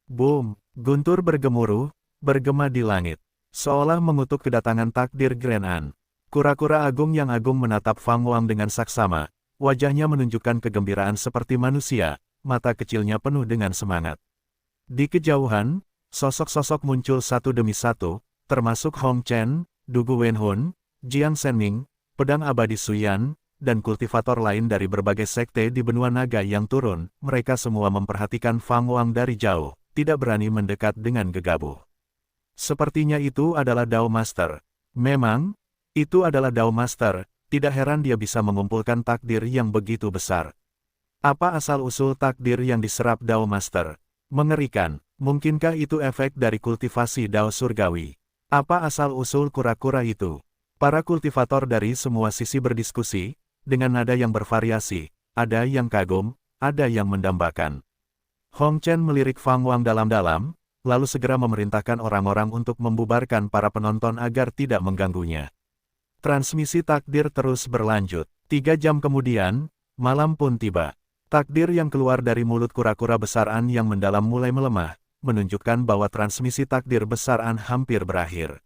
Boom! Guntur bergemuruh, bergema di langit, seolah mengutuk kedatangan takdir Grand An. Kura-kura agung yang agung menatap Fang Wang dengan saksama, wajahnya menunjukkan kegembiraan seperti manusia, mata kecilnya penuh dengan semangat. Di kejauhan, sosok-sosok muncul satu demi satu, termasuk Hong Chen, Dugu Wenhun, Jiang Senming, Pedang Abadi Suyan, dan kultivator lain dari berbagai sekte di benua naga yang turun. Mereka semua memperhatikan Fang Wang dari jauh, tidak berani mendekat dengan gegabah. Sepertinya itu adalah Dao Master. Memang, itu adalah Dao Master, tidak heran dia bisa mengumpulkan takdir yang begitu besar. Apa asal-usul takdir yang diserap Dao Master? Mengerikan, Mungkinkah itu efek dari kultivasi Dao Surgawi? Apa asal-usul kura-kura itu? Para kultivator dari semua sisi berdiskusi, dengan nada yang bervariasi, ada yang kagum, ada yang mendambakan. Hong Chen melirik Fang Wang dalam-dalam, lalu segera memerintahkan orang-orang untuk membubarkan para penonton agar tidak mengganggunya. Transmisi takdir terus berlanjut. 3 jam kemudian, malam pun tiba. Takdir yang keluar dari mulut kura-kura besaran yang mendalam mulai melemah, menunjukkan bahwa transmisi takdir besaran hampir berakhir.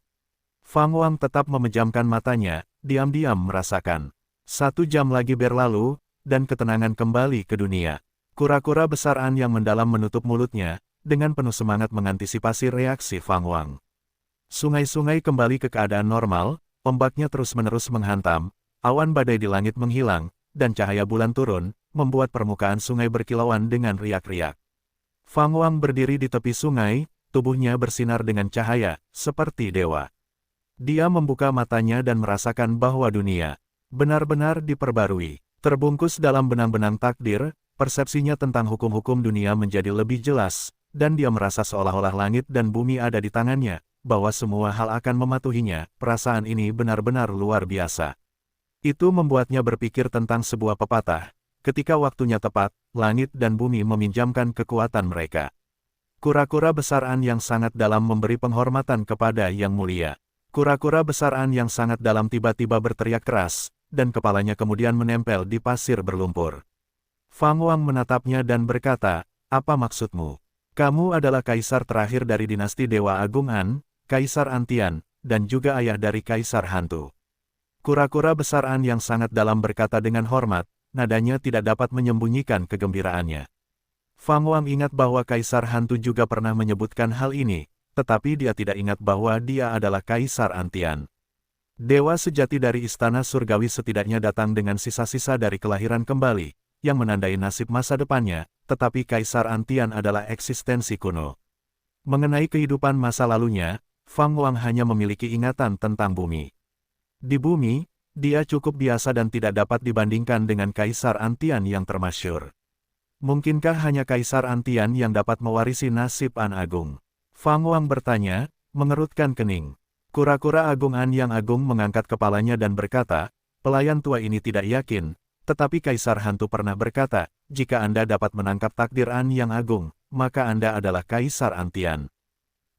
Fang Wang tetap memejamkan matanya, diam-diam merasakan. 1 jam lagi berlalu, dan ketenangan kembali ke dunia. Kura-kura besaran yang mendalam menutup mulutnya, dengan penuh semangat mengantisipasi reaksi Fang Wang. Sungai-sungai kembali ke keadaan normal, ombaknya terus-menerus menghantam, awan badai di langit menghilang, dan cahaya bulan turun, membuat permukaan sungai berkilauan dengan riak-riak. Fang Wang berdiri di tepi sungai, tubuhnya bersinar dengan cahaya, seperti dewa. Dia membuka matanya dan merasakan bahwa dunia benar-benar diperbarui. Terbungkus dalam benang-benang takdir, persepsinya tentang hukum-hukum dunia menjadi lebih jelas, dan dia merasa seolah-olah langit dan bumi ada di tangannya, bahwa semua hal akan mematuhinya. Perasaan ini benar-benar luar biasa. Itu membuatnya berpikir tentang sebuah pepatah. Ketika waktunya tepat, langit dan bumi meminjamkan kekuatan mereka. Kura-kura besaran yang sangat dalam memberi penghormatan kepada Yang Mulia. Kura-kura besaran yang sangat dalam tiba-tiba berteriak keras, dan kepalanya kemudian menempel di pasir berlumpur. Fang Wang menatapnya dan berkata, "Apa maksudmu? Kamu adalah kaisar terakhir dari dinasti Dewa Agung An, Kaisar Antian, dan juga ayah dari Kaisar Hantu." Kura-kura besaran yang sangat dalam berkata dengan hormat, nadanya tidak dapat menyembunyikan kegembiraannya. Fang Wang ingat bahwa Kaisar Hantu juga pernah menyebutkan hal ini, tetapi dia tidak ingat bahwa dia adalah Kaisar Antian. Dewa sejati dari Istana Surgawi setidaknya datang dengan sisa-sisa dari kelahiran kembali, yang menandai nasib masa depannya, tetapi Kaisar Antian adalah eksistensi kuno. Mengenai kehidupan masa lalunya, Fang Wang hanya memiliki ingatan tentang bumi. Di bumi, dia cukup biasa dan tidak dapat dibandingkan dengan Kaisar Antian yang termasyhur. Mungkinkah hanya Kaisar Antian yang dapat mewarisi nasib An Agung? Fang Wang bertanya, mengerutkan kening. Kura-kura Agung An yang agung mengangkat kepalanya dan berkata, "Pelayan tua ini tidak yakin, tetapi Kaisar Hantu pernah berkata, jika Anda dapat menangkap takdir An yang agung, maka Anda adalah Kaisar Antian."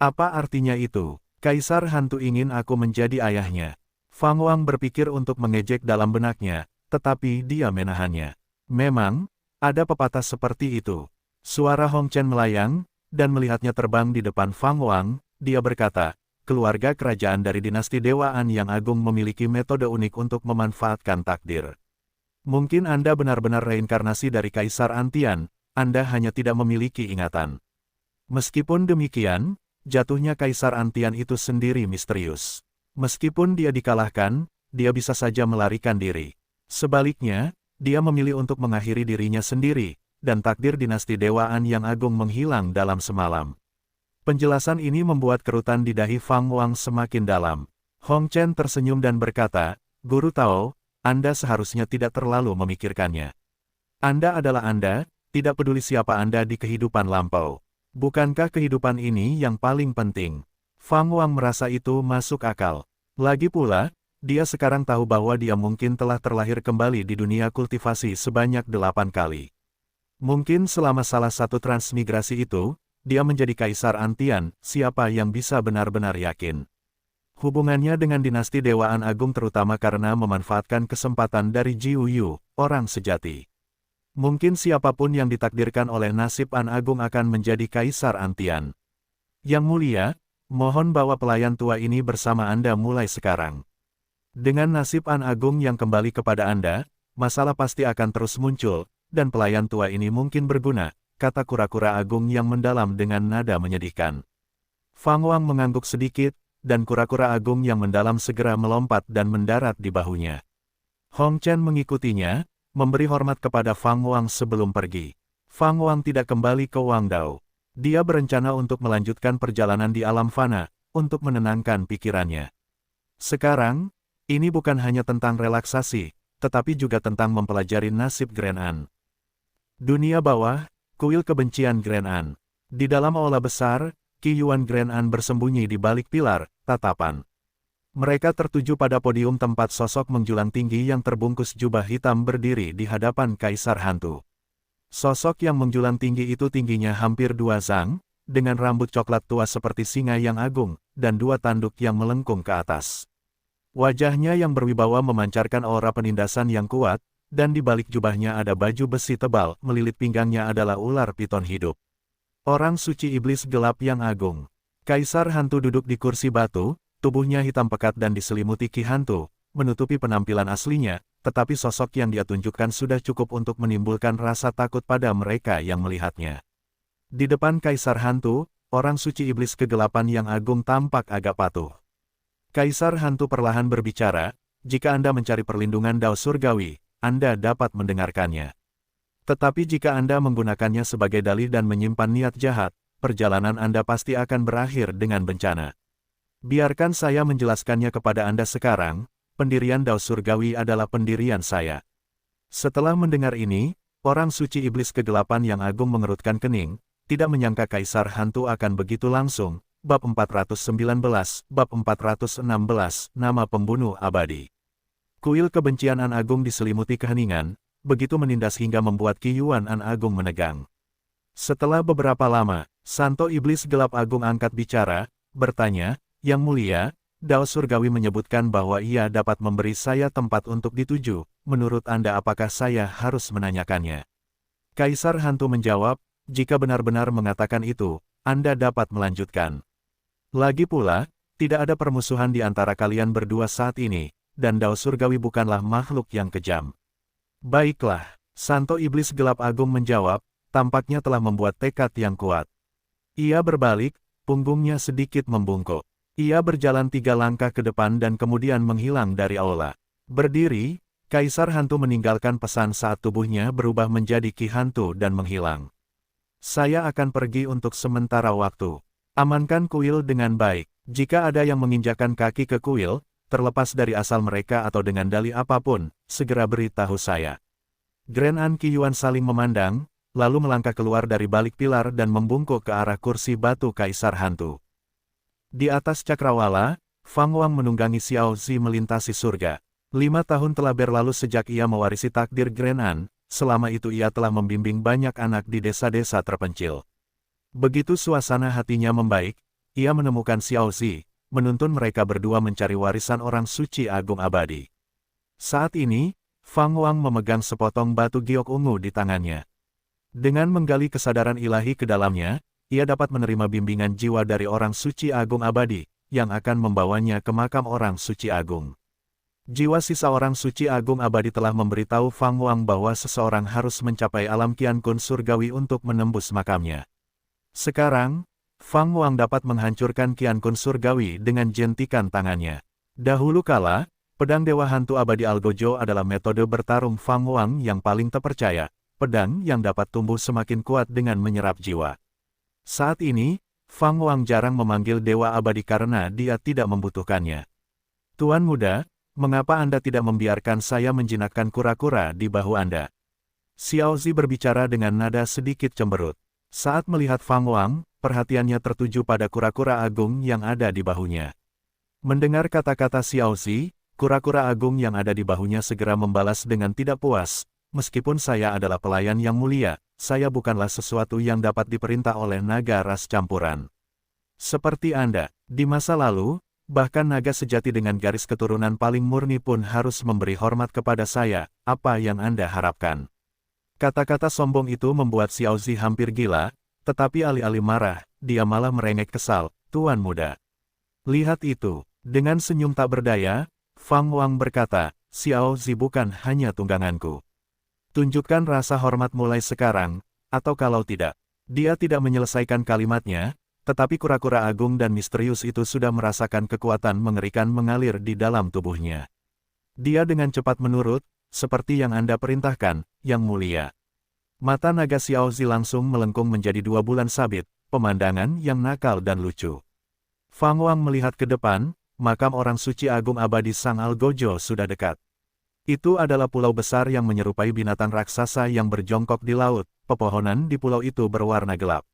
Apa artinya itu? Kaisar Hantu ingin aku menjadi ayahnya. Fang Wang berpikir untuk mengejek dalam benaknya, tetapi dia menahannya. Memang, ada pepatah seperti itu. Suara Hong Chen melayang, dan melihatnya terbang di depan Fang Wang, dia berkata, "Keluarga kerajaan dari dinasti Dewa An yang agung memiliki metode unik untuk memanfaatkan takdir. Mungkin Anda benar-benar reinkarnasi dari Kaisar Antian, Anda hanya tidak memiliki ingatan." Meskipun demikian, jatuhnya Kaisar Antian itu sendiri misterius. Meskipun dia dikalahkan, dia bisa saja melarikan diri. Sebaliknya, dia memilih untuk mengakhiri dirinya sendiri, dan takdir dinasti Dewa An yang agung menghilang dalam semalam. Penjelasan ini membuat kerutan di dahi Fang Wang semakin dalam. Hong Chen tersenyum dan berkata, "Guru Tao, Anda seharusnya tidak terlalu memikirkannya. Anda adalah Anda, tidak peduli siapa Anda di kehidupan lampau. Bukankah kehidupan ini yang paling penting?" Fang Wang merasa itu masuk akal. Lagi pula, dia sekarang tahu bahwa dia mungkin telah terlahir kembali di dunia kultivasi sebanyak 8 kali. Mungkin selama salah satu transmigrasi itu, dia menjadi Kaisar Antian. Siapa yang bisa benar-benar yakin? Hubungannya dengan dinasti Dewa An Agung terutama karena memanfaatkan kesempatan dari Jiu Yu, orang sejati. Mungkin siapapun yang ditakdirkan oleh nasib An Agung akan menjadi Kaisar Antian. Yang Mulia, mohon bawa pelayan tua ini bersama Anda mulai sekarang. Dengan nasib An Agung yang kembali kepada Anda, masalah pasti akan terus muncul, dan pelayan tua ini mungkin berguna, kata kura-kura agung yang mendalam dengan nada menyedihkan. Fang Wang mengangguk sedikit, dan kura-kura agung yang mendalam segera melompat dan mendarat di bahunya. Hong Chen mengikutinya, memberi hormat kepada Fang Wang sebelum pergi. Fang Wang tidak kembali ke Wangdao. Dia berencana untuk melanjutkan perjalanan di alam fana, untuk menenangkan pikirannya. Sekarang, ini bukan hanya tentang relaksasi, tetapi juga tentang mempelajari nasib Grand An. Dunia bawah, kuil kebencian Grand An. Di dalam aula besar, Qi Yuan Grand An bersembunyi di balik pilar, tatapan. Mereka tertuju pada podium tempat sosok menjulang tinggi yang terbungkus jubah hitam berdiri di hadapan Kaisar Hantu. Sosok yang menjulang tinggi itu tingginya hampir 2 zang, dengan rambut coklat tua seperti singa yang agung, dan 2 tanduk yang melengkung ke atas. Wajahnya yang berwibawa memancarkan aura penindasan yang kuat, dan di balik jubahnya ada baju besi tebal, melilit pinggangnya adalah ular piton hidup. Orang suci iblis gelap yang agung. Kaisar Hantu duduk di kursi batu, tubuhnya hitam pekat dan diselimuti Ki Hantu, menutupi penampilan aslinya, tetapi sosok yang dia tunjukkan sudah cukup untuk menimbulkan rasa takut pada mereka yang melihatnya. Di depan Kaisar Hantu, orang suci iblis kegelapan yang agung tampak agak patuh. Kaisar Hantu perlahan berbicara, jika Anda mencari perlindungan Dao Surgawi, Anda dapat mendengarkannya. Tetapi jika Anda menggunakannya sebagai dalih dan menyimpan niat jahat, perjalanan Anda pasti akan berakhir dengan bencana. Biarkan saya menjelaskannya kepada Anda sekarang, pendirian Dao Surgawi adalah pendirian saya. Setelah mendengar ini, orang suci iblis kegelapan yang agung mengerutkan kening, tidak menyangka Kaisar Hantu akan begitu langsung. Bab 419, Bab 416, Nama Pembunuh Abadi. Kuil kebencian An Agung diselimuti keheningan, begitu menindas hingga membuat Qi Yuan An Agung menegang. Setelah beberapa lama, Santo Iblis Gelap Agung angkat bicara, bertanya, Yang Mulia, Dao Surgawi menyebutkan bahwa ia dapat memberi saya tempat untuk dituju, menurut Anda apakah saya harus menanyakannya? Kaisar Hantu menjawab, jika benar-benar mengatakan itu, Anda dapat melanjutkan. Lagi pula, tidak ada permusuhan di antara kalian berdua saat ini, dan Dao Surgawi bukanlah makhluk yang kejam. Baiklah, Santo Iblis Gelap Agung menjawab, tampaknya telah membuat tekad yang kuat. Ia berbalik, punggungnya sedikit membungkuk. Ia berjalan 3 langkah ke depan dan kemudian menghilang dari aula. Berdiri, Kaisar Hantu meninggalkan pesan saat tubuhnya berubah menjadi Ki Hantu dan menghilang. Saya akan pergi untuk sementara waktu. Amankan kuil dengan baik. Jika ada yang menginjakan kaki ke kuil, terlepas dari asal mereka atau dengan dalih apapun, segera beritahu saya. Grand An Qi Yuan saling memandang, lalu melangkah keluar dari balik pilar dan membungkuk ke arah kursi batu Kaisar Hantu. Di atas cakrawala, Fang Wang menunggangi Xiao Zi melintasi surga. 5 tahun telah berlalu sejak ia mewarisi takdir Grand An, selama itu ia telah membimbing banyak anak di desa-desa terpencil. Begitu suasana hatinya membaik, ia menemukan Xiao Zi, menuntun mereka berdua mencari warisan orang suci agung abadi. Saat ini, Fang Wang memegang sepotong batu giok ungu di tangannya. Dengan menggali kesadaran ilahi ke dalamnya, ia dapat menerima bimbingan jiwa dari orang suci agung abadi, yang akan membawanya ke makam orang suci agung. Jiwa sisa orang suci agung abadi telah memberitahu Fang Wang bahwa seseorang harus mencapai alam Qian Kun surgawi untuk menembus makamnya. Sekarang, Fang Wang dapat menghancurkan Qian Kun surgawi dengan jentikan tangannya. Dahulu kala, pedang Dewa Hantu Abadi Algojo adalah metode bertarung Fang Wang yang paling terpercaya, pedang yang dapat tumbuh semakin kuat dengan menyerap jiwa. Saat ini, Fang Wang jarang memanggil Dewa Abadi karena dia tidak membutuhkannya. Tuan Muda, mengapa Anda tidak membiarkan saya menjinakkan kura-kura di bahu Anda? Xiao Zi berbicara dengan nada sedikit cemberut. Saat melihat Fang Wang, perhatiannya tertuju pada kura-kura agung yang ada di bahunya. Mendengar kata-kata Xiao Zi, kura-kura agung yang ada di bahunya segera membalas dengan tidak puas, meskipun saya adalah pelayan yang mulia, saya bukanlah sesuatu yang dapat diperintah oleh naga ras campuran. Seperti Anda, di masa lalu, bahkan naga sejati dengan garis keturunan paling murni pun harus memberi hormat kepada saya, apa yang Anda harapkan? Kata-kata sombong itu membuat Xiao Zi hampir gila, tetapi alih-alih marah, dia malah merengek kesal, Tuan Muda. Lihat itu, dengan senyum tak berdaya, Fang Wang berkata, Xiao Zi bukan hanya tungganganku. Tunjukkan rasa hormat mulai sekarang, atau kalau tidak. Dia tidak menyelesaikan kalimatnya, tetapi kura-kura agung dan misterius itu sudah merasakan kekuatan mengerikan mengalir di dalam tubuhnya. Dia dengan cepat menurut, seperti yang Anda perintahkan, Yang Mulia. Mata naga Xiao Zi langsung melengkung menjadi 2 bulan sabit, pemandangan yang nakal dan lucu. Fang Wang melihat ke depan, makam orang suci agung abadi Sang Algojo sudah dekat. Itu adalah pulau besar yang menyerupai binatang raksasa yang berjongkok di laut, pepohonan di pulau itu berwarna gelap.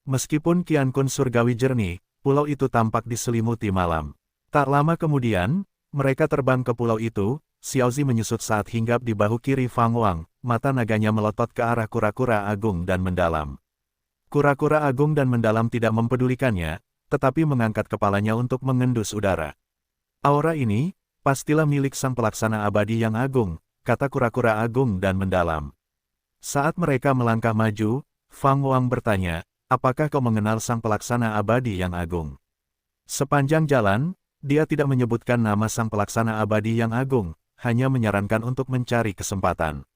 Meskipun Qian Kun surgawi jernih, pulau itu tampak diselimuti malam. Tak lama kemudian, mereka terbang ke pulau itu. Xiaozi menyusut saat hinggap di bahu kiri Fang Wang, mata naganya melotot ke arah kura-kura agung dan mendalam. Kura-kura agung dan mendalam tidak mempedulikannya, tetapi mengangkat kepalanya untuk mengendus udara. Aura ini, pastilah milik sang pelaksana abadi yang agung, kata kura-kura agung dan mendalam. Saat mereka melangkah maju, Fang Wang bertanya, apakah kau mengenal sang pelaksana abadi yang agung? Sepanjang jalan, dia tidak menyebutkan nama sang pelaksana abadi yang agung, hanya menyarankan untuk mencari kesempatan.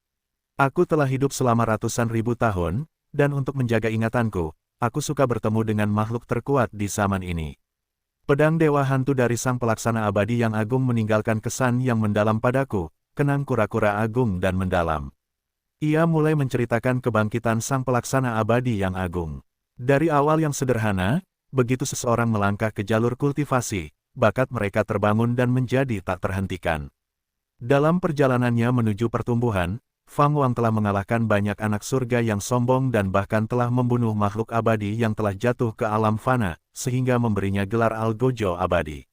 Aku telah hidup selama ratusan ribu tahun, dan untuk menjaga ingatanku, aku suka bertemu dengan makhluk terkuat di zaman ini. Pedang dewa hantu dari sang pelaksana abadi yang agung meninggalkan kesan yang mendalam padaku, kenang kura-kura agung dan mendalam. Ia mulai menceritakan kebangkitan sang pelaksana abadi yang agung. Dari awal yang sederhana, begitu seseorang melangkah ke jalur kultivasi, bakat mereka terbangun dan menjadi tak terhentikan. Dalam perjalanannya menuju pertumbuhan, Fang Wang telah mengalahkan banyak anak surga yang sombong dan bahkan telah membunuh makhluk abadi yang telah jatuh ke alam fana, sehingga memberinya gelar Algojo Abadi.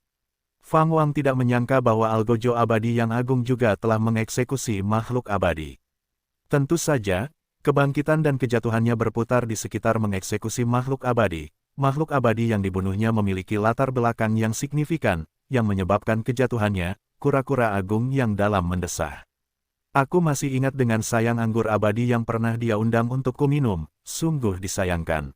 Fang Wang tidak menyangka bahwa Algojo Abadi yang agung juga telah mengeksekusi makhluk abadi. Tentu saja, kebangkitan dan kejatuhannya berputar di sekitar mengeksekusi makhluk abadi. Makhluk abadi yang dibunuhnya memiliki latar belakang yang signifikan, yang menyebabkan kejatuhannya, kura-kura agung yang dalam mendesah. Aku masih ingat dengan sayang anggur abadi yang pernah dia undang untuk kuminum, sungguh disayangkan.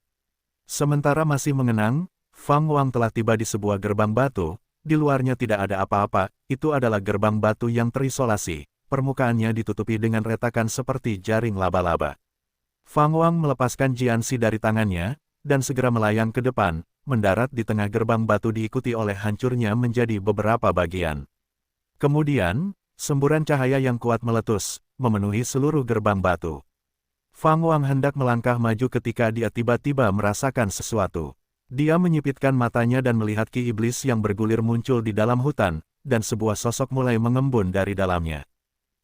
Sementara masih mengenang, Fang Wang telah tiba di sebuah gerbang batu, di luarnya tidak ada apa-apa, itu adalah gerbang batu yang terisolasi, permukaannya ditutupi dengan retakan seperti jaring laba-laba. Fang Wang melepaskan Jianxi dari tangannya, dan segera melayang ke depan, mendarat di tengah gerbang batu diikuti oleh hancurnya menjadi beberapa bagian. Kemudian, semburan cahaya yang kuat meletus, memenuhi seluruh gerbang batu. Fang Wang hendak melangkah maju ketika dia tiba-tiba merasakan sesuatu. Dia menyipitkan matanya dan melihat ki iblis yang bergulir muncul di dalam hutan, dan sebuah sosok mulai mengembun dari dalamnya.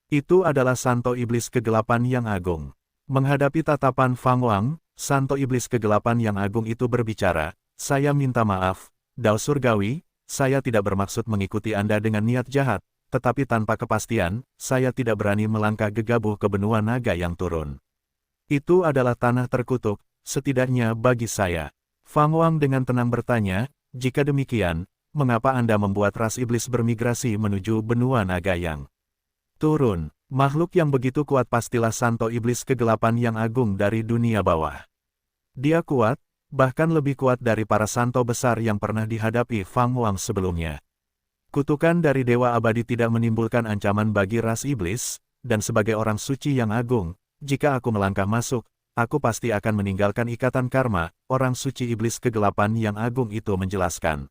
Itu adalah Santo Iblis Kegelapan yang agung. Menghadapi tatapan Fang Wang, Santo Iblis Kegelapan yang agung itu berbicara, "Saya minta maaf, Dao Surgawi, saya tidak bermaksud mengikuti Anda dengan niat jahat, tetapi tanpa kepastian, saya tidak berani melangkah gegabah ke benua naga yang turun. Itu adalah tanah terkutuk, setidaknya bagi saya." Fang Wang dengan tenang bertanya, "Jika demikian, mengapa Anda membuat ras iblis bermigrasi menuju benua naga yang turun? Makhluk yang begitu kuat pastilah Santo Iblis Kegelapan yang agung dari dunia bawah. Dia kuat, bahkan lebih kuat dari para santo besar yang pernah dihadapi Fang Wang sebelumnya. Kutukan dari Dewa Abadi tidak menimbulkan ancaman bagi ras iblis, dan sebagai orang suci yang agung, jika aku melangkah masuk, aku pasti akan meninggalkan ikatan karma," orang suci Iblis Kegelapan yang agung itu menjelaskan.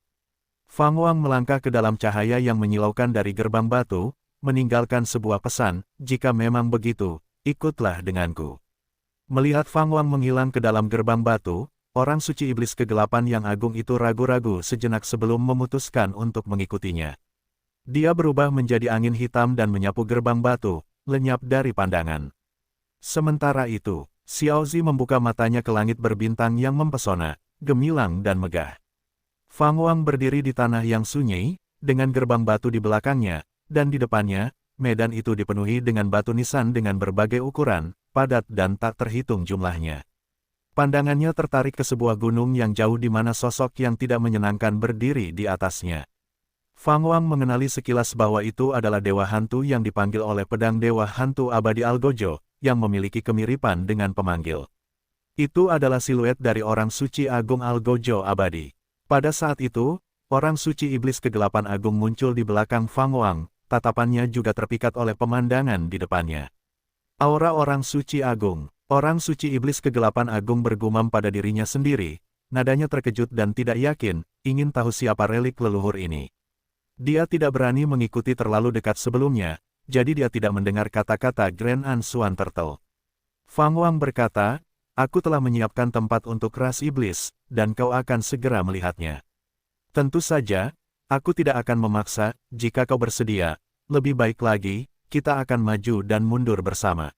Fang Wang melangkah ke dalam cahaya yang menyilaukan dari gerbang batu, meninggalkan sebuah pesan, "Jika memang begitu, ikutlah denganku." Melihat Fang Wang menghilang ke dalam gerbang batu, orang suci Iblis Kegelapan yang agung itu ragu-ragu sejenak sebelum memutuskan untuk mengikutinya. Dia berubah menjadi angin hitam dan menyapu gerbang batu, lenyap dari pandangan. Sementara itu, Xiaozi membuka matanya ke langit berbintang yang mempesona, gemilang dan megah. Fang Wang berdiri di tanah yang sunyi, dengan gerbang batu di belakangnya, dan di depannya, medan itu dipenuhi dengan batu nisan dengan berbagai ukuran, padat dan tak terhitung jumlahnya. Pandangannya tertarik ke sebuah gunung yang jauh di mana sosok yang tidak menyenangkan berdiri di atasnya. Fang Wang mengenali sekilas bahwa itu adalah dewa hantu yang dipanggil oleh pedang dewa hantu abadi Algojo, yang memiliki kemiripan dengan pemanggil. Itu adalah siluet dari orang suci agung Algojo Abadi. Pada saat itu, orang suci Iblis Kegelapan Agung muncul di belakang Fang Wang, tatapannya juga terpikat oleh pemandangan di depannya. Aura orang suci agung. Orang suci Iblis Kegelapan Agung bergumam pada dirinya sendiri, nadanya terkejut dan tidak yakin, ingin tahu siapa relik leluhur ini. Dia tidak berani mengikuti terlalu dekat sebelumnya, jadi dia tidak mendengar kata-kata Grand Ansuan Turtle. Fang Wang berkata, "Aku telah menyiapkan tempat untuk ras iblis, dan kau akan segera melihatnya. Tentu saja, aku tidak akan memaksa, jika kau bersedia, lebih baik lagi, kita akan maju dan mundur bersama.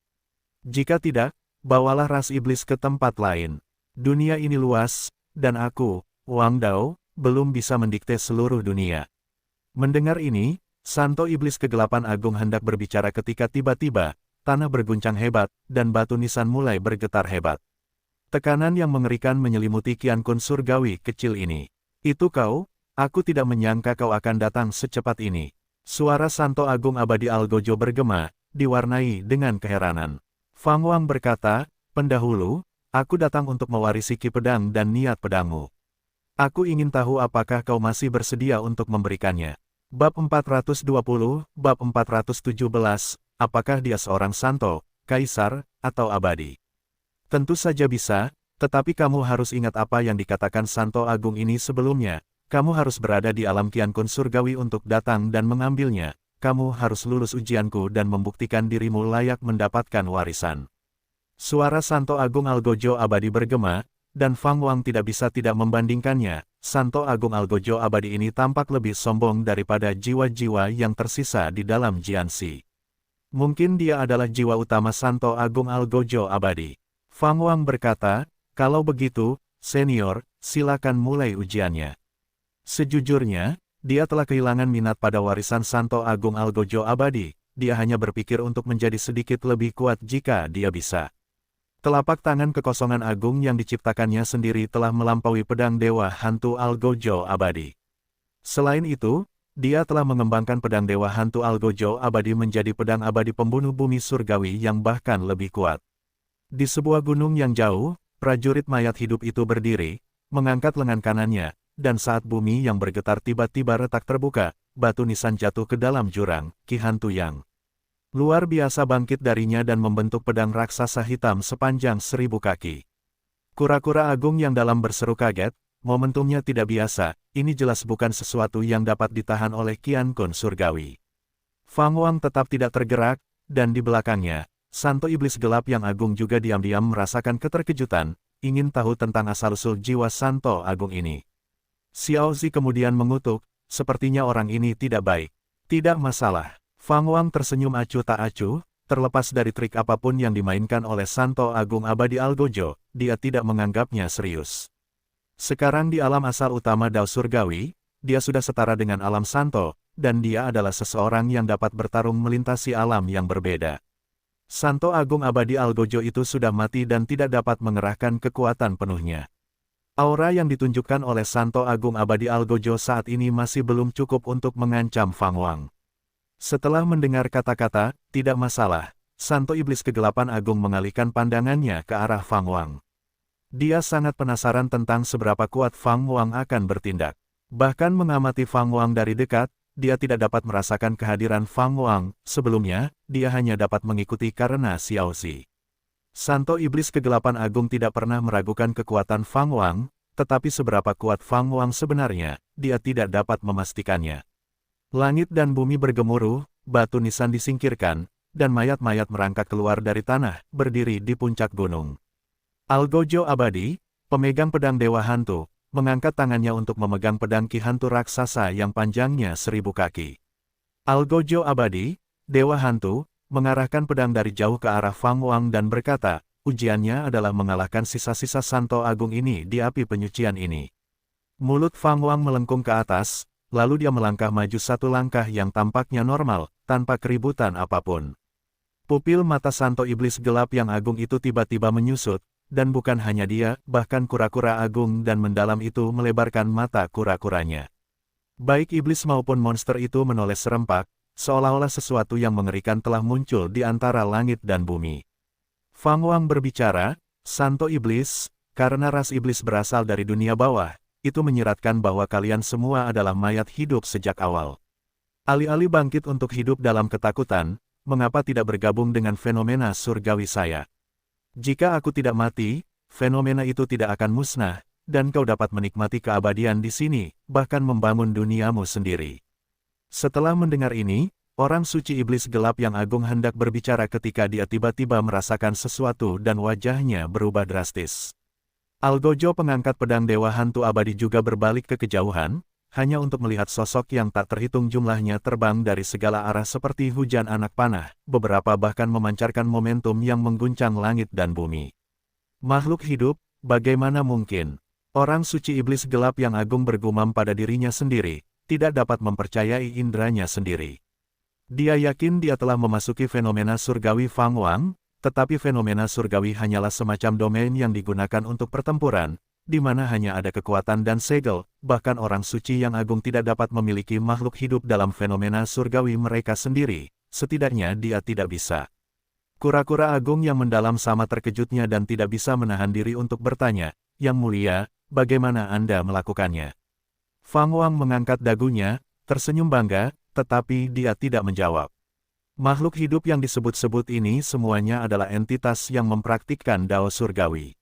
Jika tidak, bawalah ras iblis ke tempat lain." Dunia ini luas, dan aku, Wang Dao, belum bisa mendikte seluruh dunia. Mendengar ini, Santo Iblis Kegelapan Agung hendak berbicara ketika tiba-tiba, tanah berguncang hebat, dan batu nisan mulai bergetar hebat. Tekanan yang mengerikan menyelimuti Qian Kun surgawi kecil ini. Itu kau? Aku tidak menyangka kau akan datang secepat ini. Suara Santo Agung Abadi Algojo bergema, diwarnai dengan keheranan. Fang Wang berkata, pendahulu, aku datang untuk mewarisi Ki Pedang dan niat pedangmu. Aku ingin tahu apakah kau masih bersedia untuk memberikannya. Bab 420, Bab 417, apakah dia seorang Santo, Kaisar, atau Abadi? Tentu saja bisa, tetapi kamu harus ingat apa yang dikatakan Santo Agung ini sebelumnya. Kamu harus berada di alam Qian Kun surgawi untuk datang dan mengambilnya. Kamu harus lulus ujianku dan membuktikan dirimu layak mendapatkan warisan. Suara Santo Agung Algojo Abadi bergema, dan Fang Wang tidak bisa tidak membandingkannya. Santo Agung Algojo Abadi ini tampak lebih sombong daripada jiwa-jiwa yang tersisa di dalam Jianxi. Mungkin dia adalah jiwa utama Santo Agung Algojo Abadi. Fang Wang berkata, kalau begitu, senior, silakan mulai ujiannya. Sejujurnya, dia telah kehilangan minat pada warisan Santo Agung Algojo Abadi. Dia hanya berpikir untuk menjadi sedikit lebih kuat jika dia bisa. Telapak tangan kekosongan agung yang diciptakannya sendiri telah melampaui pedang Dewa Hantu Algojo Abadi. Selain itu, dia telah mengembangkan pedang Dewa Hantu Algojo Abadi menjadi pedang abadi pembunuh bumi surgawi yang bahkan lebih kuat. Di sebuah gunung yang jauh, prajurit mayat hidup itu berdiri, mengangkat lengan kanannya, dan saat bumi yang bergetar tiba-tiba retak terbuka, batu nisan jatuh ke dalam jurang, Ki Hantu yang luar biasa bangkit darinya dan membentuk pedang raksasa hitam sepanjang 1000 kaki. Kura-kura agung yang dalam berseru kaget, momentumnya tidak biasa, ini jelas bukan sesuatu yang dapat ditahan oleh Qian Kun surgawi. Fang Wang tetap tidak tergerak, dan di belakangnya, Santo Iblis Gelap yang agung juga diam-diam merasakan keterkejutan, ingin tahu tentang asal-usul jiwa Santo Agung ini. Xiao Zi kemudian mengutuk, sepertinya orang ini tidak baik. Tidak masalah. Fang Wang tersenyum acuh tak acuh, terlepas dari trik apapun yang dimainkan oleh Santo Agung Abadi Algojo, dia tidak menganggapnya serius. Sekarang di alam asal utama Dao Surgawi, dia sudah setara dengan alam Santo, dan dia adalah seseorang yang dapat bertarung melintasi alam yang berbeda. Santo Agung Abadi Algojo itu sudah mati dan tidak dapat mengerahkan kekuatan penuhnya. Aura yang ditunjukkan oleh Santo Agung Abadi Algojo saat ini masih belum cukup untuk mengancam Fang Wang. Setelah mendengar kata-kata, tidak masalah, Santo Iblis Kegelapan Agung mengalihkan pandangannya ke arah Fang Wang. Dia sangat penasaran tentang seberapa kuat Fang Wang akan bertindak. Bahkan mengamati Fang Wang dari dekat, dia tidak dapat merasakan kehadiran Fang Wang. Sebelumnya, dia hanya dapat mengikuti karena Xiao Zi. Santo Iblis Kegelapan Agung tidak pernah meragukan kekuatan Fang Wang, tetapi seberapa kuat Fang Wang sebenarnya, dia tidak dapat memastikannya. Langit dan bumi bergemuruh, batu nisan disingkirkan, dan mayat-mayat merangkak keluar dari tanah, berdiri di puncak gunung. Algojo Abadi, pemegang pedang Dewa Hantu, mengangkat tangannya untuk memegang pedang Ki Hantu raksasa yang panjangnya 1000 kaki. Algojo Abadi, Dewa Hantu, mengarahkan pedang dari jauh ke arah Fang Wang dan berkata, ujiannya adalah mengalahkan sisa-sisa Santo Agung ini di api penyucian ini. Mulut Fang Wang melengkung ke atas, lalu dia melangkah maju satu langkah yang tampaknya normal, tanpa keributan apapun. Pupil mata Santo Iblis Gelap yang agung itu tiba-tiba menyusut, dan bukan hanya dia, bahkan kura-kura agung dan mendalam itu melebarkan mata kura-kuranya. Baik iblis maupun monster itu menoleh serempak, seolah-olah sesuatu yang mengerikan telah muncul di antara langit dan bumi. Fang Wang berbicara, Santo Iblis, karena ras iblis berasal dari dunia bawah, itu menyiratkan bahwa kalian semua adalah mayat hidup sejak awal. Alih-alih bangkit untuk hidup dalam ketakutan, mengapa tidak bergabung dengan fenomena surgawi saya? Jika aku tidak mati, fenomena itu tidak akan musnah, dan kau dapat menikmati keabadian di sini, bahkan membangun duniamu sendiri. Setelah mendengar ini, orang suci iblis gelap yang agung hendak berbicara ketika dia tiba-tiba merasakan sesuatu dan wajahnya berubah drastis. Algojo pengangkat pedang Dewa Hantu Abadi juga berbalik ke kejauhan, hanya untuk melihat sosok yang tak terhitung jumlahnya terbang dari segala arah seperti hujan anak panah, beberapa bahkan memancarkan momentum yang mengguncang langit dan bumi. Makhluk hidup, Bagaimana mungkin? Orang suci iblis gelap yang agung bergumam pada dirinya sendiri, tidak dapat mempercayai indranya sendiri. Dia yakin dia telah memasuki fenomena surgawi Fang Wang, tetapi fenomena surgawi hanyalah semacam domain yang digunakan untuk pertempuran, di mana hanya ada kekuatan dan segel, bahkan orang suci yang agung tidak dapat memiliki makhluk hidup dalam fenomena surgawi mereka sendiri, setidaknya dia tidak bisa. Kura-kura agung yang mendalam sama terkejutnya dan tidak bisa menahan diri untuk bertanya, "Yang mulia, bagaimana Anda melakukannya?" Fang Wang mengangkat dagunya, tersenyum bangga, tetapi dia tidak menjawab. Makhluk hidup yang disebut-sebut ini semuanya adalah entitas yang mempraktikkan Dao Surgawi.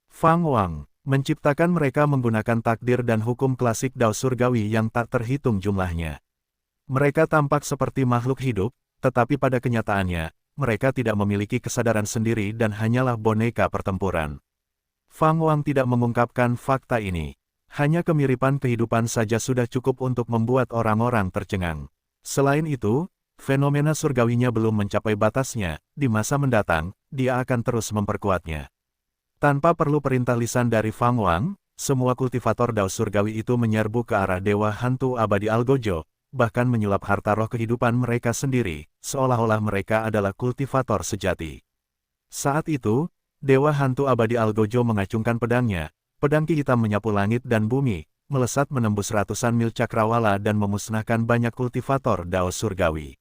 Fang Wang menciptakan mereka menggunakan takdir dan hukum klasik Dao Surgawi yang tak terhitung jumlahnya. Mereka tampak seperti makhluk hidup, tetapi pada kenyataannya, mereka tidak memiliki kesadaran sendiri dan hanyalah boneka pertempuran. Fang Wang tidak mengungkapkan fakta ini. Hanya kemiripan kehidupan saja sudah cukup untuk membuat orang-orang tercengang. Selain itu, fenomena surgawinya belum mencapai batasnya, di masa mendatang, dia akan terus memperkuatnya. Tanpa perlu perintah lisan dari Fang Wang, semua kultivator Dao Surgawi itu menyerbu ke arah Dewa Hantu Abadi Algojo, bahkan menyulap harta roh kehidupan mereka sendiri, seolah-olah mereka adalah kultivator sejati. Saat itu, Dewa Hantu Abadi Algojo mengacungkan pedangnya, pedang ki hitam menyapu langit dan bumi, melesat menembus ratusan mil cakrawala dan memusnahkan banyak kultivator Dao Surgawi.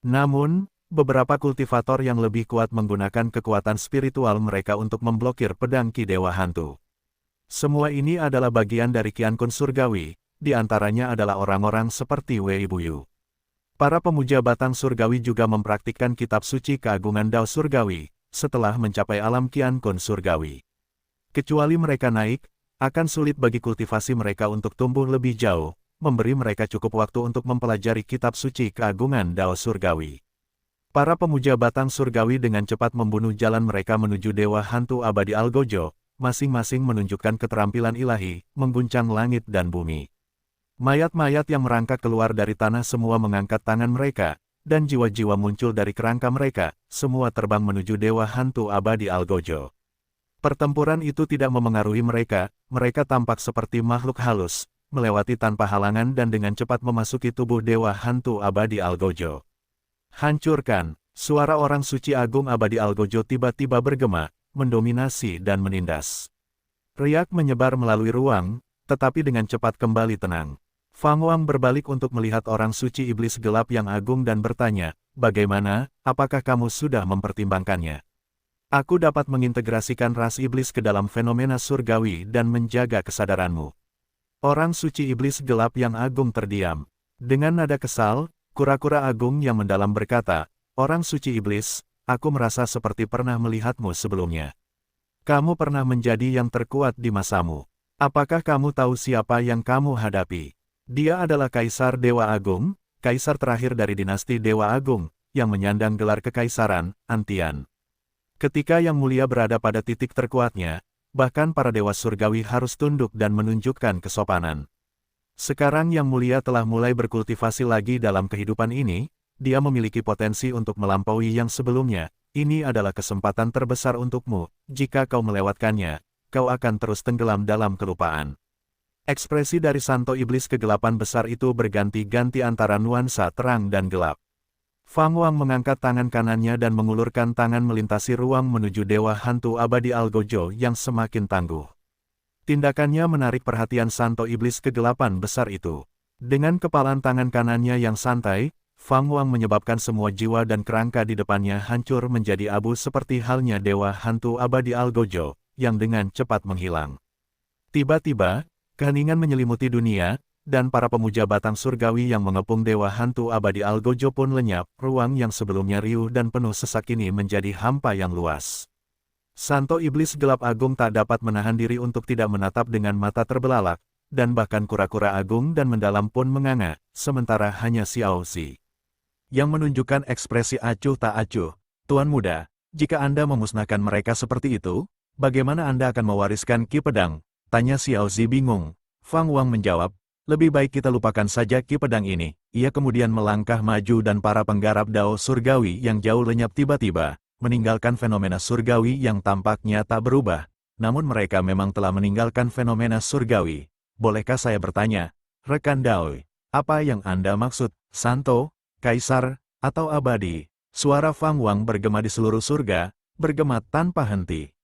Namun, beberapa kultivator yang lebih kuat menggunakan kekuatan spiritual mereka untuk memblokir pedang ki Dewa Hantu. Semua ini adalah bagian dari Qian Kun Surgawi, di antaranya adalah orang-orang seperti Wei Buyu. Para pemuja batang surgawi juga mempraktikkan kitab suci keagungan Dao Surgawi, setelah mencapai alam Qian Kun Surgawi. Kecuali mereka naik, akan sulit bagi kultivasi mereka untuk tumbuh lebih jauh, memberi mereka cukup waktu untuk mempelajari kitab suci keagungan Dao Surgawi. Para pemuja batang surgawi dengan cepat membunuh jalan mereka menuju Dewa Hantu Abadi Algojo, masing-masing menunjukkan keterampilan ilahi, mengguncang langit dan bumi. Mayat-mayat yang merangkak keluar dari tanah semua mengangkat tangan mereka, dan jiwa-jiwa muncul dari kerangka mereka, semua terbang menuju Dewa Hantu Abadi Algojo. Pertempuran itu tidak memengaruhi mereka, mereka tampak seperti makhluk halus, melewati tanpa halangan dan dengan cepat memasuki tubuh Dewa Hantu Abadi Algojo. Hancurkan! Suara orang suci agung Abadi Algojo tiba-tiba bergema, mendominasi dan menindas. Riak menyebar melalui ruang, tetapi dengan cepat kembali tenang. Fang Wang berbalik untuk melihat orang suci iblis gelap yang agung dan bertanya, "Bagaimana, apakah kamu sudah mempertimbangkannya? Aku dapat mengintegrasikan ras iblis ke dalam fenomena surgawi dan menjaga kesadaranmu." Orang suci iblis gelap yang agung terdiam. Dengan nada kesal, kura-kura agung yang mendalam berkata, "Orang suci iblis, aku merasa seperti pernah melihatmu sebelumnya. Kamu pernah menjadi yang terkuat di masamu. Apakah kamu tahu siapa yang kamu hadapi? Dia adalah Kaisar Dewa Agung, kaisar terakhir dari dinasti Dewa Agung, yang menyandang gelar kekaisaran, Antian. Ketika Yang Mulia berada pada titik terkuatnya, bahkan para dewa surgawi harus tunduk dan menunjukkan kesopanan. Sekarang Yang Mulia telah mulai berkultivasi lagi dalam kehidupan ini, dia memiliki potensi untuk melampaui yang sebelumnya. Ini adalah kesempatan terbesar untukmu, jika kau melewatkannya, kau akan terus tenggelam dalam kelupaan." Ekspresi dari Santo Iblis kegelapan besar itu berganti-ganti antara nuansa terang dan gelap. Fang Wang mengangkat tangan kanannya dan mengulurkan tangan melintasi ruang menuju Dewa Hantu Abadi Algojo yang semakin tangguh. Tindakannya menarik perhatian Santo Iblis kegelapan besar itu. Dengan kepalan tangan kanannya yang santai, Fang Wang menyebabkan semua jiwa dan kerangka di depannya hancur menjadi abu seperti halnya Dewa Hantu Abadi Algojo, yang dengan cepat menghilang. Tiba-tiba, keheningan menyelimuti dunia, dan para pemuja batang surgawi yang mengepung Dewa Hantu Abadi Algojo pun lenyap, ruang yang sebelumnya riuh dan penuh sesak ini menjadi hampa yang luas. Santo Iblis gelap agung tak dapat menahan diri untuk tidak menatap dengan mata terbelalak, dan bahkan kura-kura agung dan mendalam pun menganga, sementara hanya Xiao Zi yang menunjukkan ekspresi acuh tak acuh. "Tuan muda, jika Anda memusnahkan mereka seperti itu, bagaimana Anda akan mewariskan Ki Pedang?" tanya Xiao Zi bingung. Fang Wang menjawab, "Lebih baik kita lupakan saja Ki Pedang ini." Ia kemudian melangkah maju dan para penggarap Dao Surgawi yang jauh lenyap tiba-tiba, meninggalkan fenomena surgawi yang tampaknya tak berubah, namun mereka memang telah meninggalkan fenomena surgawi. Bolehkah saya bertanya, rekan Daoi, apa yang Anda maksud, Santo, Kaisar, atau abadi? Suara Fang Wang bergema di seluruh surga, bergema tanpa henti.